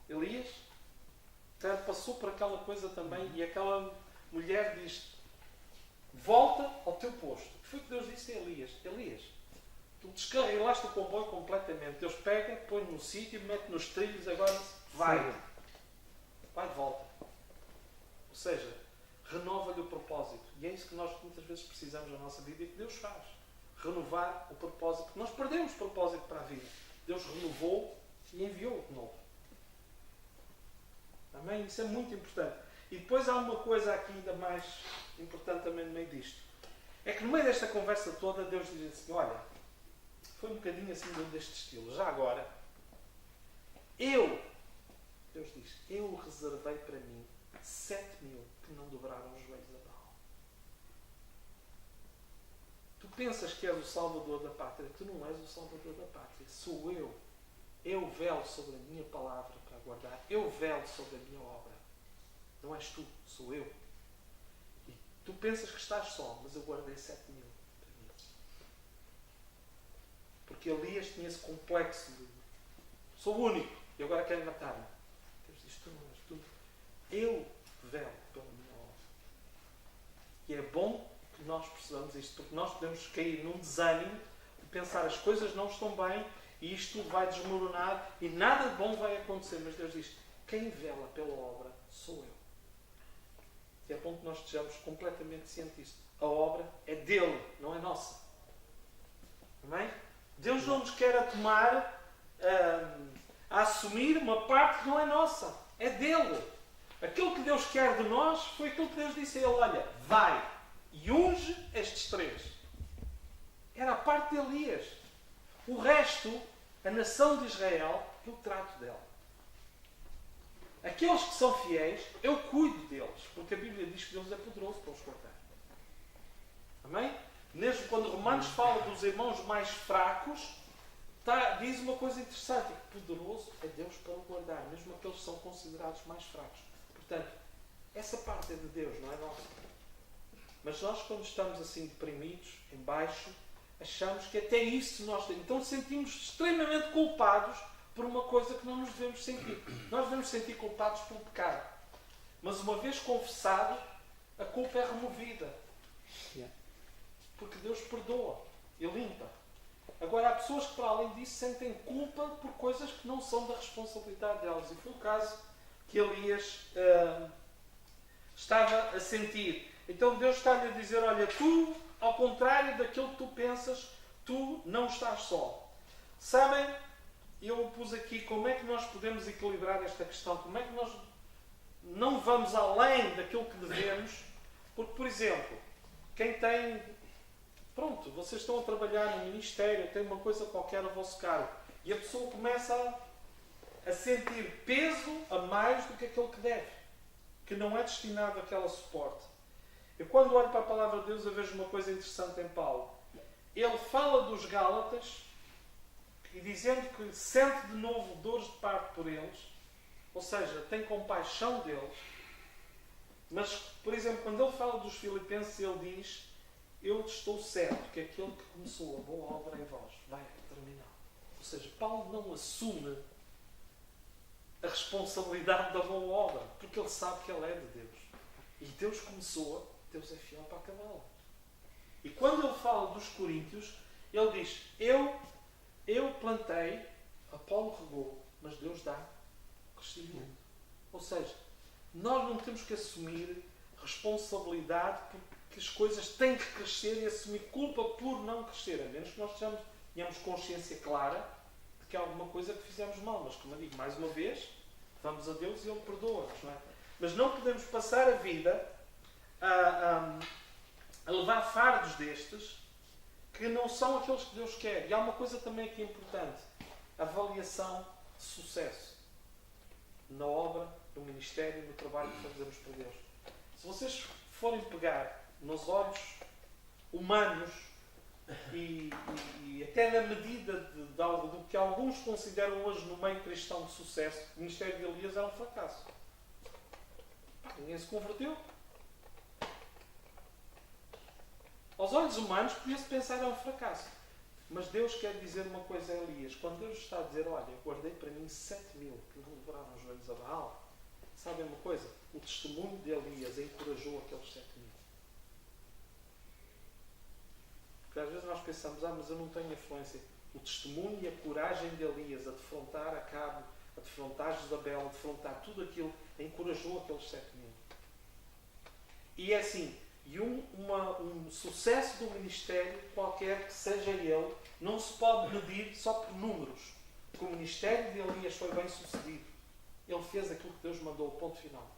Elias? Lutero passou por aquela coisa também e aquela mulher diz, volta ao teu posto. O que foi que Deus disse a Elias? Elias, tu descarrilaste o comboio completamente. Deus pega, põe no sítio, mete nos trilhos, agora vai. Vai de volta. Ou seja, renova-lhe o propósito. E é isso que nós muitas vezes precisamos na nossa vida e que Deus faz. Renovar o propósito. Porque nós perdemos propósito para a vida. Deus renovou e enviou de novo. Amém? Isso é muito importante. E depois há uma coisa aqui ainda mais importante também no meio disto. É que no meio desta conversa toda Deus diz assim, olha, foi um bocadinho assim deste estilo. Já agora, Deus diz, eu reservei para mim 7.000 que não dobraram os joelhos a Baal. Tu pensas que és o Salvador da Pátria, tu não és o Salvador da Pátria, sou eu. Eu velo sobre a minha palavra para guardar, eu velo sobre a minha obra. Não és tu, sou eu. E tu pensas que estás só, mas eu guardei 7.000 para mim. Porque Elias tinha esse complexo de sou o único e agora querem matar-me. Deus diz, tu não és tu. Eu velo pela minha obra. E é bom que nós percebamos isto, porque nós podemos cair num desânimo de pensar as coisas não estão bem e isto tudo vai desmoronar e nada de bom vai acontecer. Mas Deus diz, quem vela pela obra sou eu. E é bom que nós estejamos completamente cientes disto. A obra é dele, não é nossa. Amém? Deus não nos quer a assumir uma parte que não é nossa. É dele. Aquilo que Deus quer de nós foi aquilo que Deus disse a ele. Olha, vai e unge estes 3. Era a parte de Elias. O resto, a nação de Israel, eu trato dela. Aqueles que são fiéis, eu cuido deles. Porque a Bíblia diz que Deus é poderoso para os guardar. Amém? Mesmo quando Romanos fala dos irmãos mais fracos, diz uma coisa interessante. Que poderoso é Deus para o guardar. Mesmo aqueles que são considerados mais fracos. Portanto, essa parte é de Deus, não é nossa. Mas nós, quando estamos assim deprimidos, em baixo, achamos que até isso nós temos. Então sentimos extremamente culpados por uma coisa que não nos devemos sentir. Nós devemos sentir culpados pelo pecado. Mas uma vez confessado, a culpa é removida. Porque Deus perdoa e limpa. Agora, há pessoas que, para além disso, sentem culpa por coisas que não são da responsabilidade delas. E foi o caso que Elias estava a sentir. Então Deus está-lhe a dizer, olha, tu, ao contrário daquilo que tu pensas, tu não estás só. Sabem, eu pus aqui como é que nós podemos equilibrar esta questão, como é que nós não vamos além daquilo que devemos, porque, por exemplo, quem tem... Pronto, vocês estão a trabalhar no ministério, tem uma coisa qualquer a vosso cargo, e a pessoa começa a sentir peso a mais do que aquele que deve, que não é destinado àquela suporte. Eu, quando olho para a palavra de Deus, eu vejo uma coisa interessante em Paulo. Ele fala dos Gálatas, e dizendo que sente de novo dores de parto por eles, ou seja, tem compaixão deles, mas, por exemplo, quando ele fala dos Filipenses, ele diz, eu estou certo que aquele que começou a boa obra em vós vai terminar. Ou seja, Paulo não assume a responsabilidade da boa obra, porque ele sabe que ele é de Deus. E Deus começou, Deus é fiel para acabá-la. E quando ele fala dos coríntios, ele diz, eu plantei, Apolo regou, mas Deus dá crescimento. Ou seja, nós não temos que assumir responsabilidade porque as coisas têm que crescer e assumir culpa por não crescer, a menos que nós tenhamos consciência clara de que há alguma coisa que fizemos mal. Mas, como eu digo, mais uma vez, vamos a Deus e Ele perdoa-nos. Não é? Mas não podemos passar a vida a levar fardos destes que não são aqueles que Deus quer. E há uma coisa também aqui importante. Avaliação de sucesso. Na obra, no ministério, no trabalho que fazemos para Deus. Se vocês forem pegar nos olhos humanos e até na medida do que alguns consideram hoje no meio cristão de sucesso, o ministério de Elias era um fracasso. Ninguém se converteu. Aos olhos humanos, podia-se pensar que é um fracasso. Mas Deus quer dizer uma coisa a Elias. Quando Deus está a dizer, olha, eu guardei para mim 7.000 que não levaram os joelhos a Baal. Sabem uma coisa? O testemunho de Elias encorajou aqueles 7.000. Porque às vezes nós pensamos, mas eu não tenho influência. O testemunho e a coragem de Elias a defrontar Acabe, a defrontar Jezabel, a defrontar tudo aquilo, encorajou aqueles 7.000. E é assim, e um sucesso do ministério, qualquer que seja ele, não se pode medir só por números. Porque o ministério de Elias foi bem sucedido. Ele fez aquilo que Deus mandou, ponto final.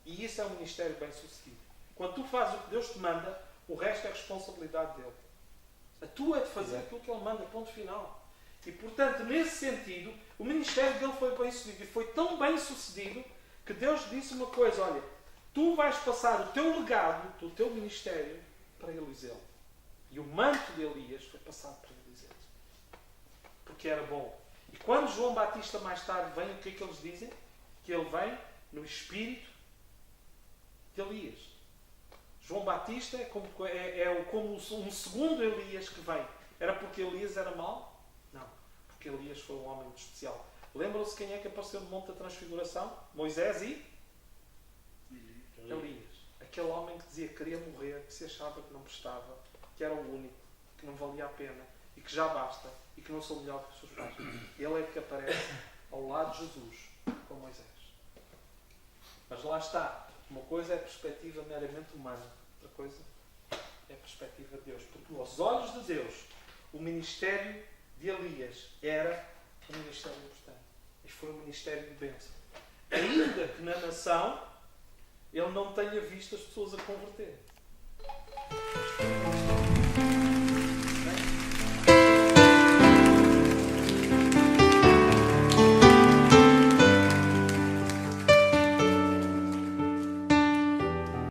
E isso é um ministério bem sucedido. Quando tu fazes o que Deus te manda, o resto é responsabilidade dele. A tua é de fazer aquilo que ele manda, ponto final. E portanto, nesse sentido, o ministério dele foi bem sucedido. E foi tão bem sucedido que Deus disse uma coisa, olha, tu vais passar o teu legado do teu ministério para Eliseu. E o manto de Elias foi passado para Eliseu. Porque era bom. E quando João Batista mais tarde vem, o que é que eles dizem? Que ele vem no espírito de Elias. João Batista é como um segundo Elias que vem. Era porque Elias era mau? Não. Porque Elias foi um homem muito especial. Lembram-se quem é que apareceu no Monte da Transfiguração? Moisés e Elias. Aquele homem que dizia que queria morrer, que se achava que não prestava, que era o único, que não valia a pena e que já basta e que não sou melhor que os seus pais. Ele é que aparece ao lado de Jesus com Moisés. Mas lá está. Uma coisa é a perspectiva meramente humana, outra coisa é a perspectiva de Deus. Porque aos olhos de Deus, o ministério de Elias era um ministério importante. E foi um ministério de bênção. Ainda que na nação ele não tenha visto as pessoas a converter.